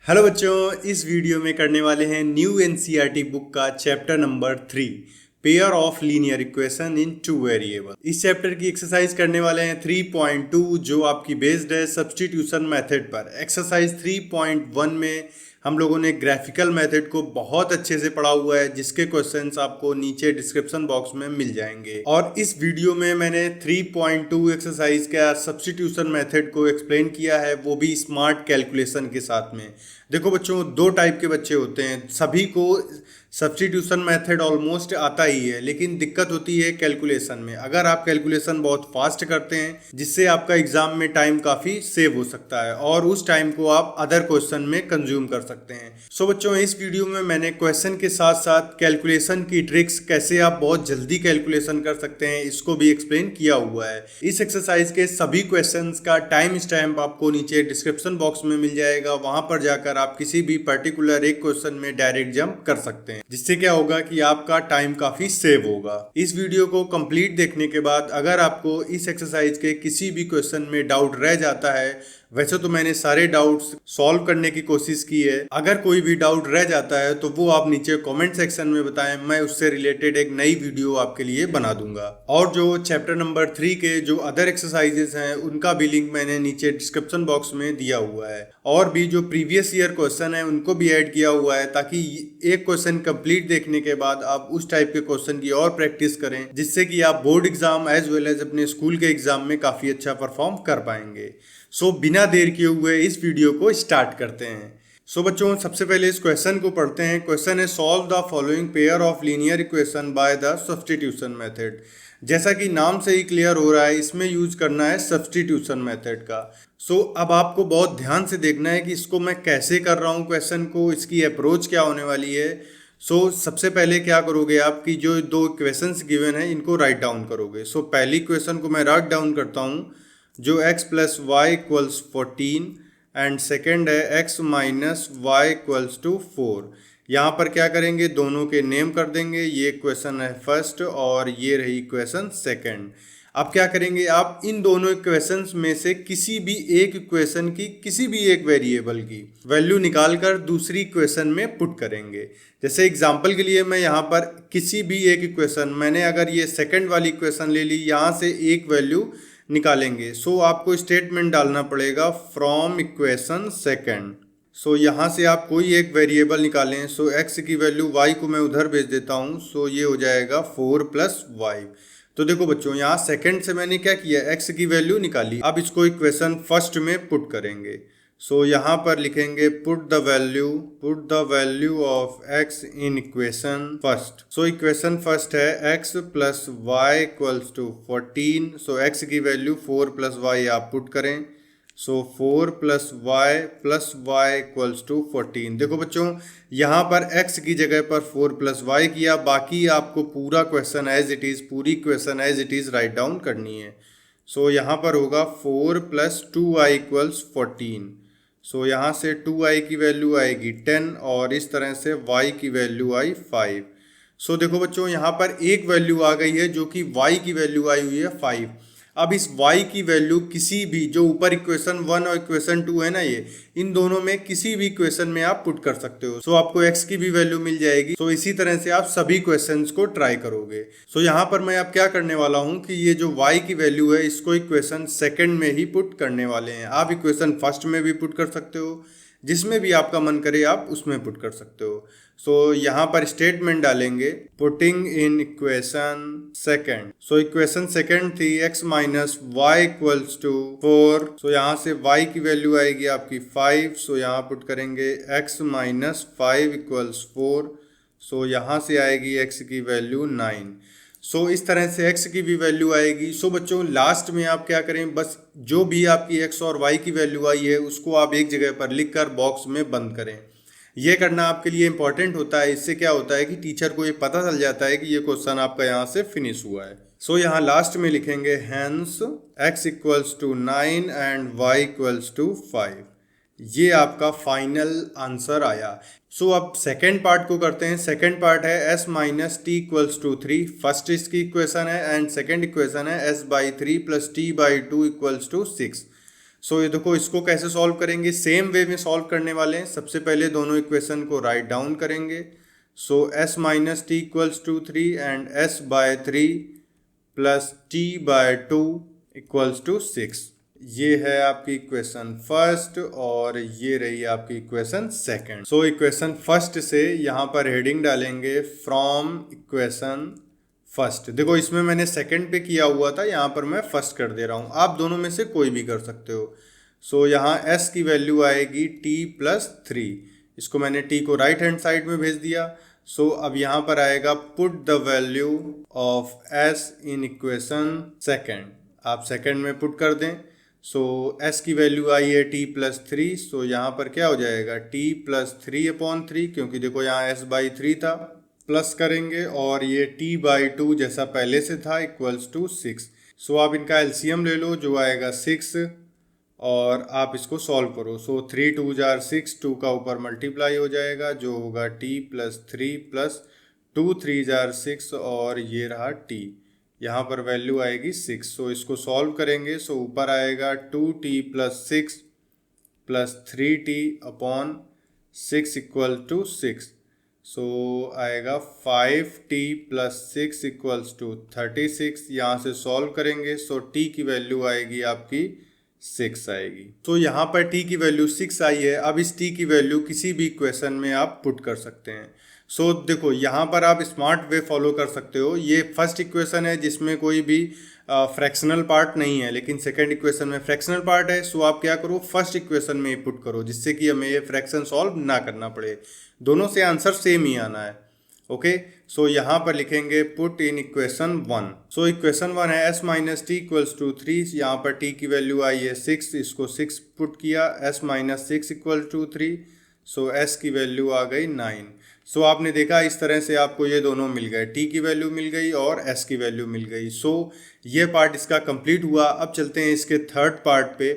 Hello बच्चों, इस video में करने वाले हैं न्यू एनसीईआरटी बुक का chapter number 3 pair of linear equation in two variable. इस चैप्टर की एक्सरसाइज करने वाले हैं 3.2 जो आपकी बेस्ड है सब्स्टिट्यूशन मेथड पर। एक्सरसाइज 3.1 में हम लोगों ने ग्राफिकल मेथड को बहुत अच्छे से पढ़ा हुआ है, जिसके क्वेश्चंस आपको नीचे डिस्क्रिप्शन बॉक्स में मिल जाएंगे। और इस वीडियो में मैंने 3.2 एक्सरसाइज का सब्स्टिट्यूशन मेथड को एक्सप्लेन किया है, वो भी स्मार्ट कैलकुलेशन के साथ में। देखो बच्चों, दो टाइप के बच्चे होते हैं। सभी को सब्स्टिट्यूशन मेथड ऑलमोस्ट आता ही है, लेकिन दिक्कत होती है कैलकुलेशन में। अगर आप कैलकुलेशन बहुत फास्ट करते हैं, जिससे आपका एग्जाम में टाइम काफ़ी सेव हो सकता है और उस टाइम को आप अदर क्वेश्चन में कंज्यूम कर सकते हैं। सो बच्चों, इस वीडियो में मैंने क्वेश्चन के साथ साथ कैलकुलेशन की ट्रिक्स, कैसे आप बहुत जल्दी कैलकुलेशन कर सकते हैं, इसको भी एक्सप्लेन किया हुआ है। इस एक्सरसाइज के सभी क्वेश्चंस का टाइम स्टैम्प आपको नीचे डिस्क्रिप्शन बॉक्स में मिल जाएगा। वहां पर जाकर आप किसी भी पर्टिकुलर एक क्वेश्चन में डायरेक्ट जंप कर सकते हैं, जिससे क्या होगा कि आपका टाइम काफी सेव होगा। इस वीडियो को कंप्लीट देखने के बाद अगर आपको इस एक्सरसाइज के किसी भी क्वेश्चन में डाउट रह जाता है, वैसे तो मैंने सारे डाउट्स सॉल्व करने की कोशिश की है, अगर कोई भी डाउट रह जाता है तो वो आप नीचे कमेंट सेक्शन में बताएं, मैं उससे रिलेटेड एक नई वीडियो आपके लिए बना दूंगा। और जो चैप्टर नंबर 3 के जो अदर एक्सरसाइजेस हैं, उनका भी लिंक मैंने नीचे डिस्क्रिप्शन बॉक्स में दिया हुआ है। और भी जो प्रीवियस ईयर क्वेश्चन है उनको भी ऐड किया हुआ है, ताकि एक क्वेश्चन कंप्लीट देखने के बाद आप उस टाइप के क्वेश्चन की और प्रैक्टिस करें, जिससे कि आप board exam as well as अपने स्कूल के एग्जाम में काफी अच्छा परफॉर्म कर पाएंगे। सो बिना देर किए हुए इस वीडियो को स्टार्ट करते हैं। सो बच्चों, सबसे पहले इस क्वेश्चन को पढ़ते हैं। क्वेश्चन है solve the following pair of linear equation by the substitution method. जैसा कि नाम से ही क्लियर हो रहा है, इसमें यूज करना है सब्स्टिट्यूशन मेथड का। सो अब आपको बहुत ध्यान से देखना है कि इसको मैं कैसे कर रहा हूँ क्वेश्चन को, इसकी अप्रोच क्या होने वाली है। सबसे पहले क्या करोगे, आपकी जो दो इक्वेशंस गिवन है इनको राइट डाउन करोगे। पहली इक्वेशन को मैं राइट डाउन करता हूँ, जो x plus Y equals 14 and second है x minus Y equals to 4। यहाँ पर क्या करेंगे, दोनों के नेम कर देंगे। ये इक्वेशन है फर्स्ट और ये रही इक्वेशन सेकंड। अब क्या करेंगे, आप इन दोनों इक्वेशंस में से किसी भी एक इक्वेशन की, किसी भी एक वेरिएबल की वैल्यू निकालकर दूसरी इक्वेशन में पुट करेंगे। जैसे एग्जांपल के लिए मैं यहाँ पर किसी भी एक इक्वेशन, मैंने अगर ये सेकंड वाली इक्वेशन ले ली, यहाँ से एक वैल्यू निकालेंगे। आपको स्टेटमेंट डालना पड़ेगा फ्रॉम इक्वेशन सेकंड। यहाँ से आप कोई एक वेरिएबल निकालें। x की वैल्यू y को मैं उधर भेज देता हूँ। ये हो जाएगा 4 प्लस वाई। तो देखो बच्चों, यहाँ सेकंड से मैंने क्या किया, x की वैल्यू निकाली। अब इसको इक्वेशन फर्स्ट में पुट करेंगे। यहाँ पर लिखेंगे put the value of x in equation first. Equation first है x plus Y equals to 14। x की वैल्यू 4 प्लस वाई आप पुट करें। 4 प्लस वाई इक्वल्स टू 14। देखो बच्चों, यहाँ पर x की जगह पर 4 प्लस वाई किया, बाकी आपको पूरा क्वेश्चन एज इट इज़, पूरी question as it is write down करनी है। यहाँ पर होगा 4 प्लस 2i इक्वल्स 14। यहाँ से 2i की वैल्यू आएगी 10 और इस तरह से y की वैल्यू आई 5। देखो बच्चों, यहाँ पर एक वैल्यू आ गई है जो कि y की वैल्यू आई हुई है 5। अब इस y की वैल्यू किसी भी, जो ऊपर इक्वेशन 1 और इक्वेशन 2 है ना, ये इन दोनों में किसी भी इक्वेशन में आप पुट कर सकते हो। आपको x की भी वैल्यू मिल जाएगी। इसी तरह से आप सभी क्वेश्चंस को ट्राई करोगे। यहाँ पर मैं अब क्या करने वाला हूँ कि ये जो y की वैल्यू है, इसको इक्वेशन सेकंड में ही पुट करने वाले हैं। आप इक्वेशन फर्स्ट में भी पुट कर सकते हो, जिसमें भी आपका मन करे आप उसमें पुट कर सकते हो। यहाँ पर स्टेटमेंट डालेंगे putting in equation second. Equation second थी x minus Y equals to 4। यहाँ से y की वैल्यू आएगी आपकी 5। यहाँ पुट करेंगे x माइनस 5 इक्वल्स 4। यहाँ से आएगी x की वैल्यू 9। इस तरह से x की भी वैल्यू आएगी। बच्चों, लास्ट में आप क्या करें, बस जो भी आपकी x और y की वैल्यू आई है उसको आप एक जगह पर लिखकर बॉक्स में बंद करें। ये करना आपके लिए इंपॉर्टेंट होता है। इससे क्या होता है कि टीचर को ये पता चल जाता है कि ये क्वेश्चन आपका यहाँ से फिनिश हुआ है। यहाँ लास्ट में लिखेंगे hence x equals to 9 and y equals to 5। ये आपका फाइनल आंसर आया। अब सेकेंड पार्ट को करते हैं। सेकेंड पार्ट है s minus T equals to 3। First इसकी इक्वेशन है एंड सेकेंड इक्वेशन है s by 3 plus T by 2 equals to 6। So ये देखो, इसको कैसे सॉल्व करेंगे, सेम वे में सॉल्व करने वाले हैं। सबसे पहले दोनों इक्वेशन को राइट डाउन करेंगे। So s minus T equals to 3 and s by 3 plus t by 2 equals to 6। ये है आपकी इक्वेशन फर्स्ट और ये रही आपकी equation second. So equation first से यहाँ पर हेडिंग डालेंगे फ्रॉम इक्वेशन फर्स्ट। देखो, इसमें मैंने सेकंड पे किया हुआ था, यहाँ पर मैं फर्स्ट कर दे रहा हूँ। आप दोनों में से कोई भी कर सकते हो। सो यहाँ s की वैल्यू आएगी t प्लस 3। इसको मैंने t को राइट हैंड साइड में भेज दिया। सो अब यहाँ पर आएगा put the value of s in equation second. आप सेकंड में पुट कर दें। सो s की वैल्यू आई है t प्लस 3। सो यहाँ पर क्या हो जाएगा, t प्लस 3/3, क्योंकि देखो यहाँ s बाई 3 था, प्लस करेंगे और ये t बाई 2 जैसा पहले से था इक्वल्स टू 6। सो आप इनका एलसीएम ले लो, जो आएगा 6, और आप इसको सॉल्व करो। सो 3 2 जार 6, 2 का ऊपर मल्टीप्लाई हो जाएगा, जो होगा t प्लस 3 प्लस 2 3 जार 6, और ये रहा t। यहाँ पर वैल्यू आएगी 6। सो इसको सॉल्व करेंगे। सो ऊपर आएगा 2t plus 6 plus 3t upon 6 equal to 6। So आएगा 5t प्लस 6 इक्वल्स टू 36। यहाँ से सॉल्व करेंगे। सो t की वैल्यू आएगी आपकी 6 आएगी। तो यहाँ पर t की वैल्यू 6 आई है। अब इस t की वैल्यू किसी भी इक्वेशन में आप पुट कर सकते हैं। सो देखो, यहाँ पर आप स्मार्ट वे फॉलो कर सकते हो। ये फर्स्ट इक्वेशन है जिसमें कोई भी फ्रैक्शनल पार्ट नहीं है, लेकिन सेकंड इक्वेशन में फ्रैक्शनल पार्ट है। सो आप क्या करो, फर्स्ट इक्वेशन में ही पुट करो, जिससे कि हमें ये फ्रैक्शन सॉल्व ना करना पड़े। दोनों से आंसर सेम ही आना है। ओके, सो यहाँ पर लिखेंगे put in equation 1। So equation 1 है s minus T equals to 3। यहाँ पर t की वैल्यू आई है 6, इसको 6 पुट किया, s minus 6 equal to 3। So s की वैल्यू आ गई 9। सो आपने देखा, इस तरह से आपको ये दोनों मिल गए, t की वैल्यू मिल गई और s की वैल्यू मिल गई। सो ये पार्ट इसका कंप्लीट हुआ। अब चलते हैं इसके थर्ड पार्ट पे।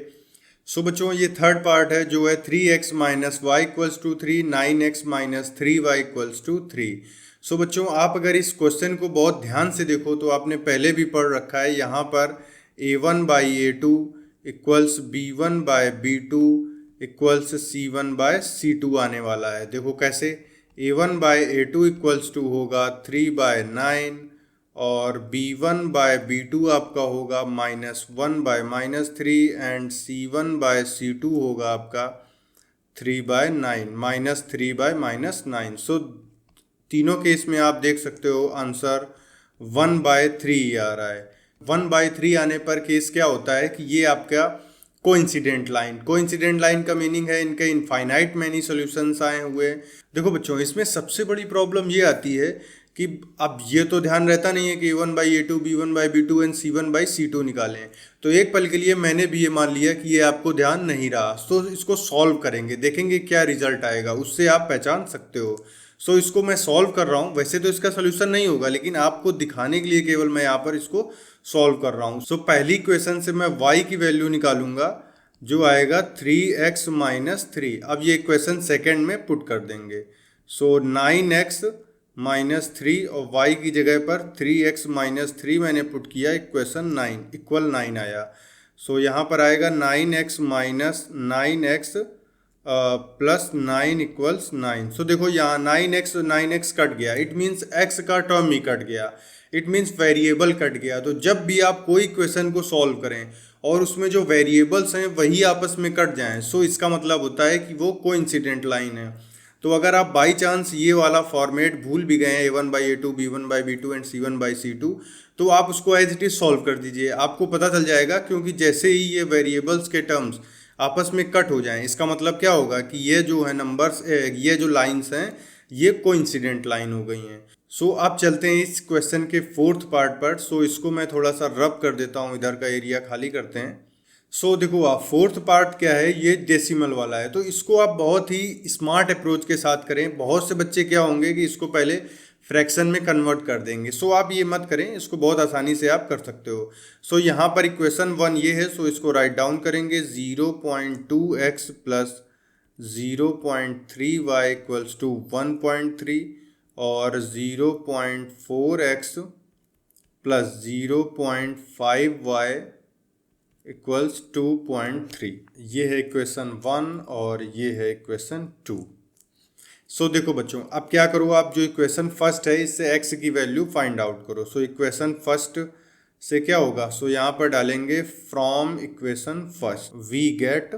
सो बच्चों, ये थर्ड पार्ट है जो है 3x minus Y equals to 3, 9x minus 3y equals to 3। So बच्चों, आप अगर इस क्वेश्चन को बहुत ध्यान से देखो तो आपने पहले भी पढ़ रखा है। यहाँ पर a1 by a2 equals b1 by b2 equals c1 by c2 आने वाला है। देखो कैसे, a1 bye a2 equals to होगा 3 बाय 9, और b1 बाय b2 आपका होगा -1 bye -3, and c1 by c2 होगा आपका 3 बाय 9, -3 बाय -9। सो तीनों केस में आप देख सकते हो आंसर 1 बाय 3 आ रहा है। 1 बाय 3 आने पर केस क्या होता है कि ये आपका कोइंसिडेंट लाइन का मीनिंग है इनके इनफाइनाइट मैनी सॉल्यूशंस आए हुए। देखो बच्चों, इसमें सबसे बड़ी प्रॉब्लम ये आती है कि अब ये तो ध्यान रहता नहीं है कि a1 by a2, b1 by b2 and c1 by c2 निकालें। तो एक पल के लिए मैंने भी ये मान लिया कि ये आपको ध्यान नहीं रहा। तो इसको सॉल्व करेंगे, देखेंगे क्या रिजल्ट आएगा, उससे आप पहचान सकते हो। सो इसको मैं सॉल्व कर रहा हूँ। वैसे तो इसका सोल्यूशन नहीं होगा, लेकिन आपको दिखाने के लिए केवल मैं यहाँ पर इसको सॉल्व कर रहा हूँ। सो पहली इक्वेशन से मैं y की वैल्यू निकालूंगा, जो आएगा 3x माइनस 3। अब ये इक्वेशन सेकेंड में पुट कर देंगे। सो 9x माइनस 3 और y की जगह पर 3x माइनस 3 मैंने पुट किया, इक्वेशन 9 इक्वल 9 आया। सो यहाँ पर आएगा 9x minus 9x plus 9 equals 9। सो देखो यहाँ 9x कट गया, इट मीन्स x का टर्म ही कट गया, इट मीन्स वेरिएबल कट गया। तो जब भी आप कोई क्वेश्चन को सॉल्व करें और उसमें जो वेरिएबल्स हैं वही आपस में कट जाएं, सो इसका मतलब होता है कि वो कोइंसिडेंट लाइन है। तो अगर आप बाई चांस ये वाला फॉर्मेट भूल भी गए हैं, a1 by a2, b1 by b2 and c1 by c2, तो आप उसको एज इट इज सॉल्व कर दीजिए, आपको पता चल जाएगा। क्योंकि जैसे ही ये वेरिएबल्स के टर्म्स आपस में कट हो जाएं, इसका मतलब क्या होगा कि ये जो है नंबर्स, ये जो लाइंस हैं, ये कोइंसिडेंट लाइन हो गई हैं। सो आप चलते हैं इस क्वेश्चन के फोर्थ पार्ट पर। सो इसको मैं थोड़ा सा रब कर देता हूँ, इधर का एरिया खाली करते हैं। सो देखो आप, फोर्थ पार्ट क्या है, ये डेसिमल वाला है। तो इसको आप बहुत ही स्मार्ट अप्रोच के साथ करें। बहुत से बच्चे क्या होंगे कि इसको पहले फ्रैक्शन में कन्वर्ट कर देंगे। सो आप ये मत करें, इसको बहुत आसानी से आप कर सकते हो। सो यहाँ पर इक्वेशन 1 ये है, सो इसको राइट डाउन करेंगे। 0.2x plus 0.3y equals to 1.3 और 0.4x प्लस 0.5y इक्वल्स 2.3। ये है इक्वेशन 1 और ये है इक्वेशन 2। सो देखो बच्चों, अब क्या करो, आप जो इक्वेशन फर्स्ट है इससे x की वैल्यू फाइंड आउट करो। सो इक्वेशन फर्स्ट से क्या होगा, सो यहाँ पर डालेंगे from equation first we get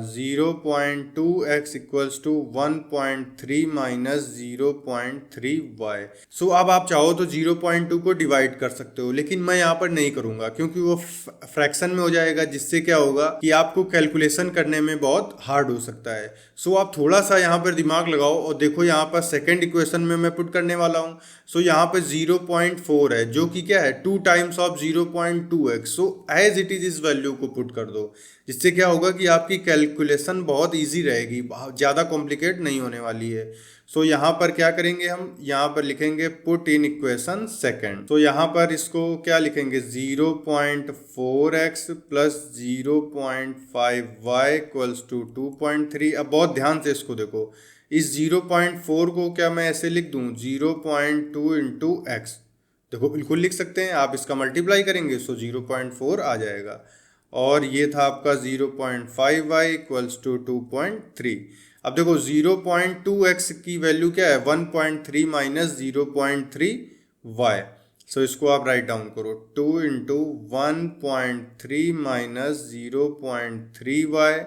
0.2x equals to 1.3 minus 0.3y। So अब आप चाहो तो 0.2 को डिवाइड कर सकते हो, लेकिन मैं यहाँ पर नहीं करूँगा क्योंकि वो फ्रैक्शन में हो जाएगा, जिससे क्या होगा कि आपको कैलकुलेशन करने में बहुत हार्ड हो सकता है। सो आप थोड़ा सा यहाँ पर दिमाग लगाओ और देखो, यहाँ पर सेकेंड इक्वेशन में मैं पुट करने वाला हूँ। सो यहाँ पर 0.4 है जो कि क्या है 2 times of 0.2x। So as it is इस वैल्यू को पुट कर दो, जिससे क्या होगा कि आपकी कैलकुलेशन बहुत इजी रहेगी, ज़्यादा कॉम्प्लिकेट नहीं होने वाली है। सो यहाँ पर क्या करेंगे, हम यहाँ पर लिखेंगे पुट इन इक्वेशन सेकेंड। तो यहाँ पर इसको क्या लिखेंगे 0.4x plus 0.5y equals to 2.3। अब बहुत ध्यान से इसको देखो, इस 0.4 को क्या मैं ऐसे लिख दूँ 0.2 इंटू एक्स। देखो बिल्कुल लिख सकते हैं, आप इसका मल्टीप्लाई करेंगे सो 0.4 आ जाएगा। और ये था आपका 0.5y इक्वल्स टू 2.3। अब देखो 0.2x की वैल्यू क्या है 1.3 माइनस 0.3y। सो इसको आप राइट डाउन करो 2 into 1.3 minus 0.3y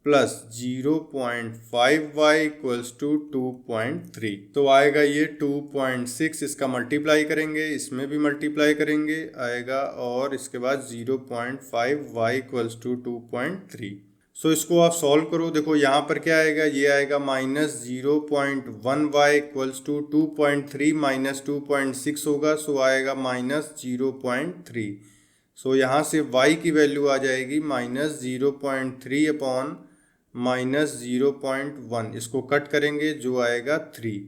plus 0.5y equals to 2.3। तो आएगा ये 2.6, इसका मल्टीप्लाई करेंगे, इसमें भी मल्टीप्लाई करेंगे आएगा, और इसके बाद 0.5y इक्वल्स टू 2.3। सो इसको आप सॉल्व करो। देखो यहाँ पर क्या आएगा, ये आएगा minus 0.1y equals to 2.3 minus 2.6 होगा, सो आएगा माइनस 0.3। सो यहाँ से y की वैल्यू आ जाएगी माइनस 0.3 अपॉन माइनस 0.1। इसको कट करेंगे जो आएगा 3।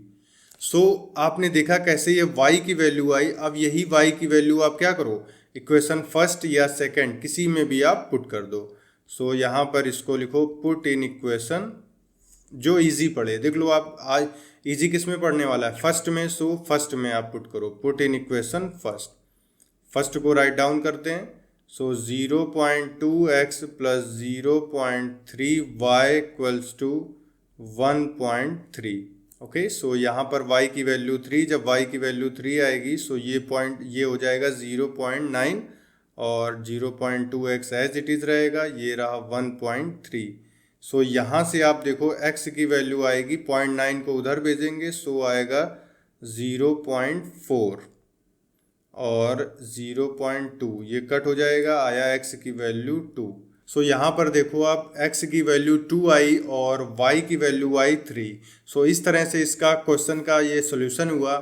सो आपने देखा कैसे ये y की वैल्यू आई। अब यही y की वैल्यू आप क्या करो, इक्वेशन फर्स्ट या सेकंड किसी में भी आप पुट कर दो। सो यहाँ पर इसको लिखो पुट इन इक्वेशन, जो इजी पड़े। देख लो आप आज इजी किस में पढ़ने वाला है, फर्स्ट में। सो फर्स्ट में आप पुट करो put in equation first. First को राइट डाउन करते हैं। So 0.2x plus 0.3y equals to 1.3। Okay, so यहाँ पर y की वैल्यू 3, जब y की वैल्यू 3 आएगी सो ये हो जाएगा 0.9 और 0.2x एज इट इज़ रहेगा, ये रहा 1.3। सो यहाँ से आप देखो x की वैल्यू आएगी 0.9 को उधर भेजेंगे, सो आएगा 0.4 और 0.2 ये कट हो जाएगा, आया x की वैल्यू 2। सो यहाँ पर देखो आप x की वैल्यू 2 आई और y की वैल्यू आई 3। सो इस तरह से इसका क्वेश्चन का ये सोल्यूशन हुआ।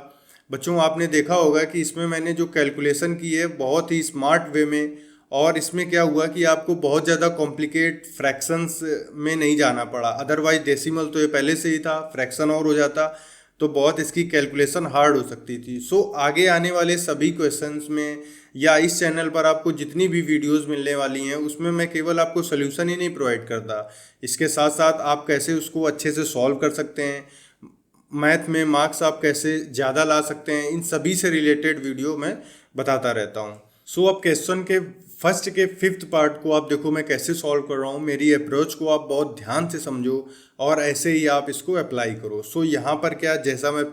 बच्चों आपने देखा होगा कि इसमें मैंने जो कैलकुलेशन की है बहुत ही स्मार्ट वे में, और इसमें क्या हुआ कि आपको बहुत ज़्यादा कॉम्प्लिकेट फ्रैक्शंस में नहीं जाना पड़ा। अदरवाइज डेसिमल तो ये पहले से ही था, फ्रैक्शन और हो जाता तो बहुत इसकी कैलकुलेशन हार्ड हो सकती थी। सो आगे आने वाले सभी क्वेश्चंस में या इस चैनल पर आपको जितनी भी वीडियोस मिलने वाली हैं उसमें मैं केवल आपको सोल्यूशन ही नहीं प्रोवाइड करता, इसके साथ साथ आप कैसे उसको अच्छे से सॉल्व कर सकते हैं, मैथ में मार्क्स आप कैसे ज़्यादा ला सकते हैं, इन सभी से रिलेटेड वीडियो मैं बताता रहता हूँ। सो अब क्वेश्चन के फर्स्ट के 5th पार्ट को आप देखो मैं कैसे सॉल्व कर रहा हूँ। मेरी अप्रोच को आप बहुत ध्यान से समझो और ऐसे ही आप इसको अप्लाई करो। सो यहाँ पर क्या, जैसा मैं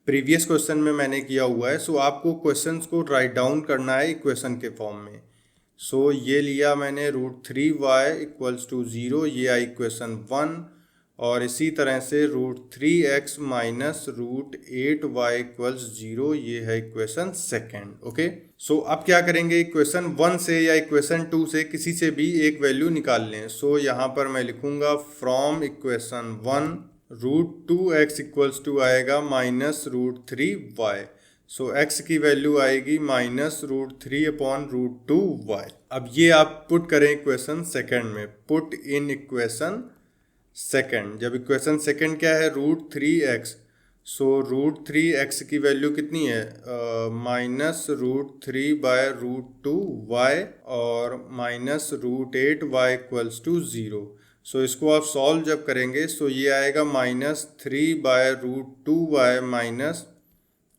प्रीवियस क्वेश्चन में मैंने किया हुआ है, सो आपको क्वेश्चंस को राइट डाउन करना है इक्वेशन के फॉर्म में। सो ये लिया मैंने √3y इक्वल्स टू 0, ये आई इक्वेशन 1, और इसी तरह से √3x माइनस √8y इक्वल्स 0, ये है इक्वेशन सेकेंड। ओके, सो अब क्या करेंगे, इक्वेशन 1 से या इक्वेशन 2 से किसी से भी एक वैल्यू निकाल लें। सो यहाँ पर मैं लिखूंगा from equation 1 √2x equals to आएगा माइनस √3y। सो x की वैल्यू आएगी माइनस √3 अपॉन √2y। अब ये आप पुट करें इक्वेशन सेकेंड में, पुट इन इक्वेशन सेकेंड। जब इक्वेशन सेकेंड क्या है √3x, सो √3x की वैल्यू कितनी है माइनस √3 बाय √2y और माइनस √8y इक्वल्स टू 0। सो इसको आप सॉल्व जब करेंगे सो ये आएगा minus 3 by √2y minus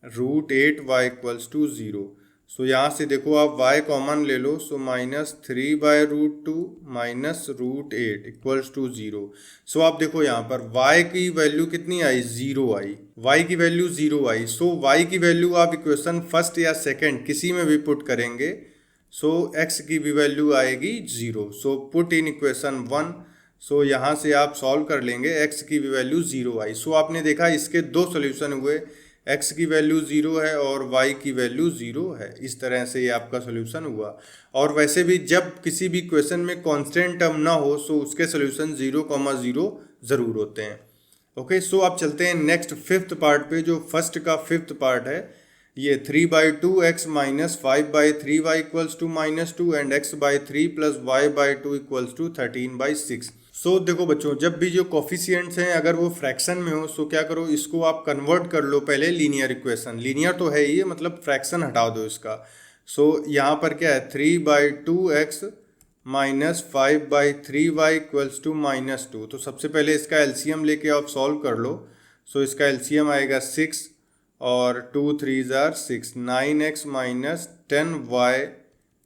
√8y equals to 0। So यहाँ से देखो आप y कॉमन ले लो, सो -3/√2 -√8 इक्वल्स टू 0। सो आप देखो यहाँ पर y की वैल्यू कितनी आई, 0 आई, y की वैल्यू 0 आई। सो y की वैल्यू आप इक्वेशन फर्स्ट या सेकंड किसी में भी पुट करेंगे, सो x की भी वैल्यू आएगी 0। So put in equation 1। सो यहाँ से आप सॉल्व कर लेंगे, x की भी वैल्यू 0 आई। सो आपने देखा इसके दो सोल्यूशन हुए, x की वैल्यू 0 है और y की वैल्यू 0 है। इस तरह से ये आपका सोल्यूशन हुआ। और वैसे भी जब किसी भी क्वेश्चन में कांस्टेंट टर्म ना हो, सो उसके सोल्यूशन 0,0 ज़रूर होते हैं। ओके, सो आप चलते हैं नेक्स्ट फिफ्थ पार्ट पे, जो फर्स्ट का फिफ्थ पार्ट है। ये 3/2x minus 5/3y equals to -2 and x/3 plus y/2 equals to 13/6। So देखो बच्चों, जब भी जो कोफिशिएंट्स हैं अगर वो फ्रैक्शन में हो, सो क्या करो, इसको आप कन्वर्ट कर लो पहले लीनियर इक्वेशन। लीनियर तो है ही, मतलब फ्रैक्शन हटा दो इसका। सो यहाँ पर क्या है, 3/2x minus 5/3y equals to -2। तो सबसे पहले इसका एलसीएम लेके आप सॉल्व कर लो। सो इसका एलसीएम आएगा 6 और 2 3 जार 6, 9x minus 10y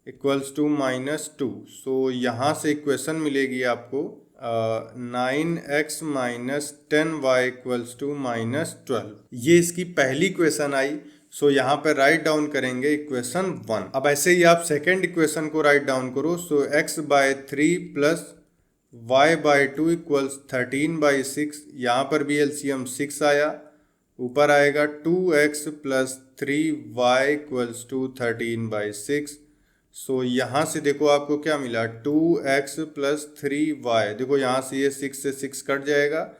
equals to -2। So यहाँ से इक्वेशन मिलेगी आपको 9x minus 10y equals to -12। ये इसकी पहली इक्वेशन आई। सो यहाँ पर राइट डाउन करेंगे इक्वेशन 1। अब ऐसे ही आप सेकेंड इक्वेशन को राइट डाउन करो। सो x/3 प्लस y/2 इक्वल्स 13/6। यहाँ पर भी एलसीएम 6 आया, ऊपर आएगा 2x plus 3y equals to 13/6। सो यहाँ से देखो आपको क्या मिला, 2x प्लस 3y। देखो यहाँ से ये 6 से 6 कट जाएगा,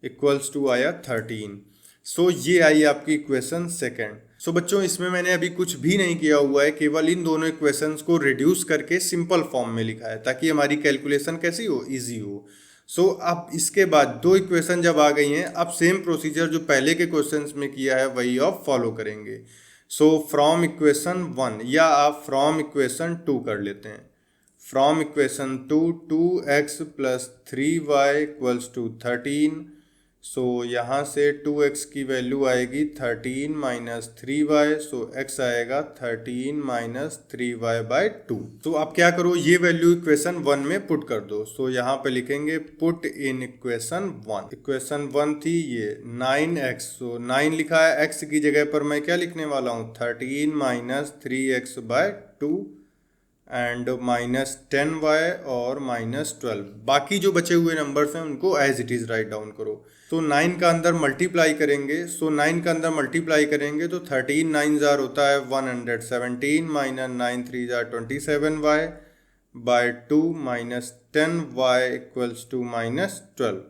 इक्वल्स टू आया 13। सो ये आई आपकी इक्वेशन सेकेंड। सो बच्चों, इसमें मैंने अभी कुछ भी नहीं किया हुआ है, केवल इन दोनों इक्वेशंस को रिड्यूस करके सिंपल फॉर्म में लिखा है, ताकि हमारी कैलकुलेशन कैसी हो, ईजी हो। सो अब इसके बाद दो इक्वेशन जब आ गई हैं, अब सेम प्रोसीजर जो पहले के क्वेश्चंस में किया है वही आप फॉलो करेंगे। सो फ्रॉम इक्वेशन 1 या आप फ्रॉम इक्वेशन 2 कर लेते हैं। From equation 2, 2x plus 3y equals to 13। So यहाँ से 2x की वैल्यू आएगी 13 माइनस 3y। सो x आएगा 13 माइनस 3y/2। तो आप क्या करो, ये वैल्यू इक्वेशन 1 में पुट कर दो। सो यहाँ पे लिखेंगे पुट इन इक्वेशन 1। इक्वेशन 1 थी ये 9x। सो 9 लिखा है, x की जगह पर मैं क्या लिखने वाला हूँ, 13 minus 3x/2 and minus 10y और -12। बाकी जो बचे हुए नंबर्स हैं उनको as it is write down करो। तो 9 का अंदर मल्टीप्लाई करेंगे। सो 9 का अंदर मल्टीप्लाई करेंगे तो 13 9 जार होता है 117 माइनस 9 3 जार 27y/2 minus 10y equals to -12।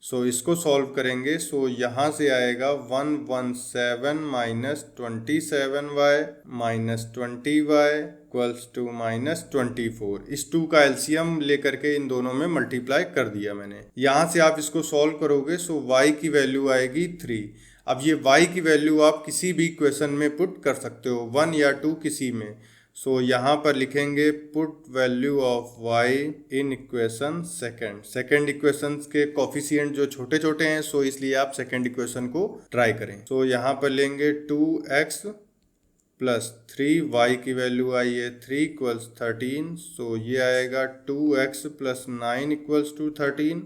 So इसको सॉल्व करेंगे। सो यहाँ से आएगा 117 minus 27y minus 20y equals to -24। इस 2 का एलसीएम लेकर के इन दोनों में मल्टीप्लाई कर दिया मैंने। यहाँ से आप इसको सॉल्व करोगे, सो y की वैल्यू आएगी 3। अब ये y की वैल्यू आप किसी भी इक्वेशन में पुट कर सकते हो, 1 या 2 किसी में। सो यहाँ पर लिखेंगे put value of y in equation second. Second equation के कोफिशिएंट जो छोटे छोटे हैं, सो इसलिए आप सेकेंड इक्वेशन को ट्राई करें। सो यहाँ पर लेंगे 2x प्लस 3y की वैल्यू आई है 3 इक्वल्स 13। सो ये आएगा 2x plus 9 equals to 13।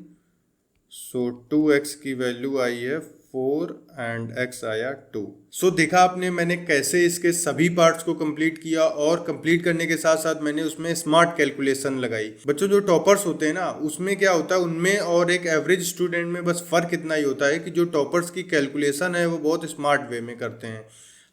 So 2x की वैल्यू आई है 4 एंड x आया 2। सो देखा आपने मैंने कैसे इसके सभी पार्ट्स को कंप्लीट किया, और कंप्लीट करने के साथ साथ मैंने उसमें स्मार्ट कैलकुलेशन लगाई। बच्चों जो टॉपर्स होते हैं ना, उसमें क्या होता है, उनमें और एक एवरेज स्टूडेंट में बस फर्क इतना ही होता है कि जो टॉपर्स की कैलकुलेशन है वो बहुत स्मार्ट वे में करते हैं।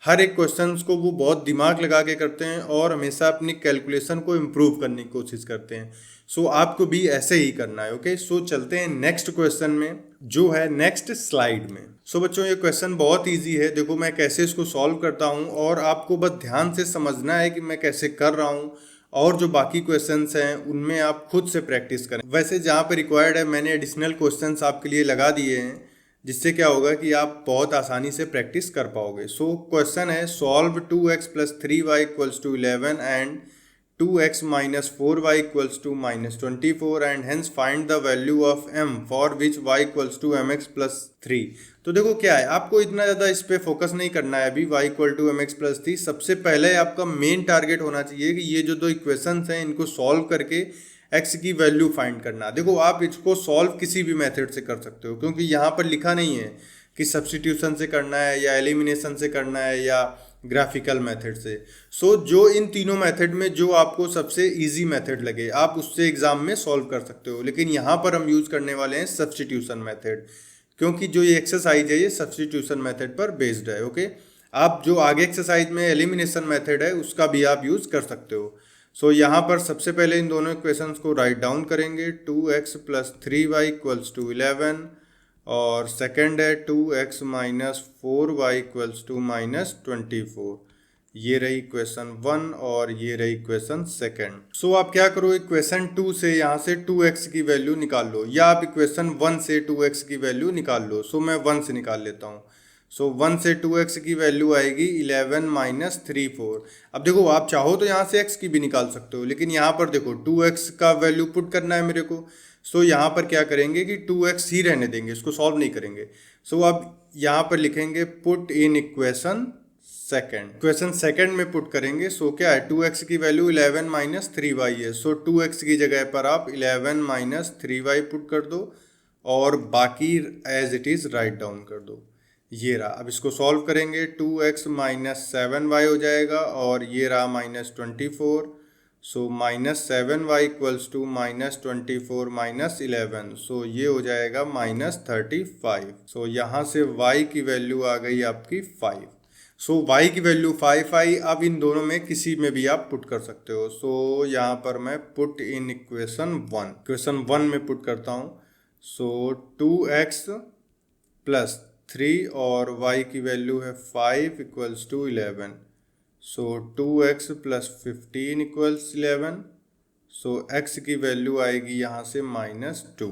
हर एक क्वेश्चंस को वो बहुत दिमाग लगा के करते हैं और हमेशा अपनी कैलकुलेशन को इम्प्रूव करने की कोशिश करते हैं। सो आपको भी ऐसे ही करना है। ओके, सो चलते हैं नेक्स्ट क्वेश्चन में, जो है नेक्स्ट स्लाइड में। सो बच्चों ये क्वेश्चन बहुत इजी है। देखो मैं कैसे इसको सॉल्व करता हूँ, और आपको बस ध्यान से समझना है कि मैं कैसे कर रहा हूँ, और जो बाकी क्वेश्चंस हैं उनमें आप खुद से प्रैक्टिस करें। वैसे जहाँ पे रिक्वायर्ड है मैंने एडिशनल क्वेश्चंस आपके लिए लगा दिए हैं, जिससे क्या होगा कि आप बहुत आसानी से प्रैक्टिस कर पाओगे। सो क्वेश्चन है solve 2x plus 3y equals to 11 and 2x minus 4y equals to minus 24 and hence find the value of m for which y equals to mx plus 3। तो देखो क्या है, आपको इतना ज़्यादा इस पे फोकस नहीं करना है अभी y equal to mx plus 3। सबसे पहले आपका मेन टारगेट होना चाहिए कि ये जो दो इक्वेशंस हैं इनको सॉल्व करके x की वैल्यू फाइंड करना। देखो आप इसको सॉल्व किसी भी मेथड से कर सकते हो, क्योंकि यहाँ पर लिखा नहीं है कि सब्स्टिट्यूशन से करना है या एलिमिनेशन से करना है या ग्राफिकल मेथड से। सो जो इन तीनों मेथड में जो आपको सबसे इजी मेथड लगे आप उससे एग्जाम में सॉल्व कर सकते हो, लेकिन यहाँ पर हम यूज़ करने वाले हैं सब्स्टिट्यूशन मेथड, क्योंकि जो ये एक्सरसाइज है ये सब्स्टिट्यूशन मेथड पर बेस्ड है। ओके, आप जो आगे एक्सरसाइज में एलिमिनेशन मेथड है उसका भी आप यूज़ कर सकते हो। सो यहाँ पर सबसे पहले इन दोनों इक्वेशंस को राइट डाउन करेंगे। 2x plus 3y equals to 11 और सेकंड है 2x minus 4y equals to minus 24। ये रही इक्वेशन 1 और ये रही इक्वेशन सेकंड। सो आप क्या करो, इक्वेशन 2 से यहाँ से 2x की वैल्यू निकाल लो, या आप इक्वेशन 1 से 2x की वैल्यू निकाल लो। सो मैं 1 से निकाल लेता हूँ। सो 1 से 2x की वैल्यू आएगी 11 माइनस 34। अब देखो आप चाहो तो यहाँ से x की भी निकाल सकते हो, लेकिन यहाँ पर देखो 2x का वैल्यू पुट करना है मेरे को। सो यहाँ पर क्या करेंगे कि 2x ही रहने देंगे, इसको सॉल्व नहीं करेंगे। सो अब यहाँ पर लिखेंगे put in equation second. Equation second में पुट करेंगे। सो क्या है, 2x की वैल्यू 11 माइनस 3y है। सो 2x की जगह पर आप 11 माइनस 3y पुट कर दो और बाकी as it is write down कर दो। ये रहा। अब इसको सॉल्व करेंगे, 2x माइनस 7y हो जाएगा और ये रहा minus 24। So minus 7y equals to minus 24 minus 11। So ये हो जाएगा माइनस 35। सो यहाँ से y की वैल्यू आ गई आपकी 5। सो y की वैल्यू 5 आई। अब इन दोनों में किसी में भी आप पुट कर सकते हो। सो यहाँ पर मैं पुट इन इक्वेशन 1 में पुट करता हूँ। सो 2x प्लस 3 और y की वैल्यू है 5 equals to 11। So 2x plus 15 equals 11। So x की वैल्यू आएगी यहाँ से -2।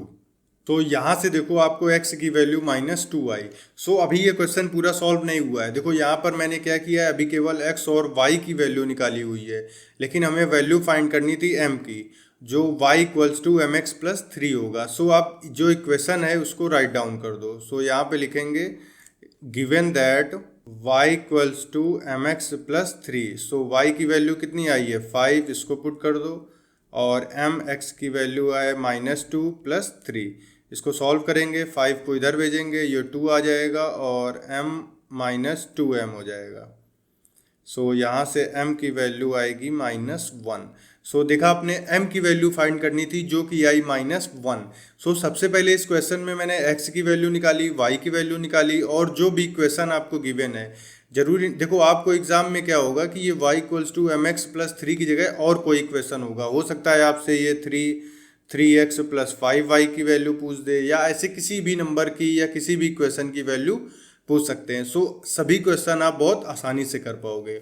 तो यहाँ से देखो आपको x की वैल्यू -2 आई। सो अभी ये क्वेश्चन पूरा सॉल्व नहीं हुआ है। देखो यहाँ पर मैंने क्या किया है, अभी केवल x और y की वैल्यू निकाली हुई है, लेकिन हमें वैल्यू फाइंड करनी थी m की, जो y equals to mx plus 3 होगा। सो आप जो इक्वेशन है उसको राइट डाउन कर दो। सो यहाँ पे लिखेंगे given that y equals to mx plus 3। So y की वैल्यू कितनी आई है 5, इसको पुट कर दो, और mx की वैल्यू आए -2 प्लस 3। इसको सॉल्व करेंगे, 5 को इधर भेजेंगे, ये 2 आ जाएगा और m -2m हो जाएगा। सो यहाँ से m की वैल्यू आएगी -1। सो देखा आपने m की वैल्यू फाइंड करनी थी जो कि आई -1। सो सबसे पहले इस क्वेश्चन में मैंने x की वैल्यू निकाली, y की वैल्यू निकाली, और जो भी इक्वेशन आपको गिवन है जरूरी देखो आपको एग्जाम में क्या होगा कि ये y equals to mx plus 3 की जगह और कोई इक्वेशन होगा। हो सकता है आपसे ये 3x प्लस 5y की वैल्यू पूछ दे, या ऐसे किसी भी नंबर की या किसी भी इक्वेशन की वैल्यू पूछ सकते हैं। सो सभी क्वेश्चन आप बहुत आसानी से कर पाओगे।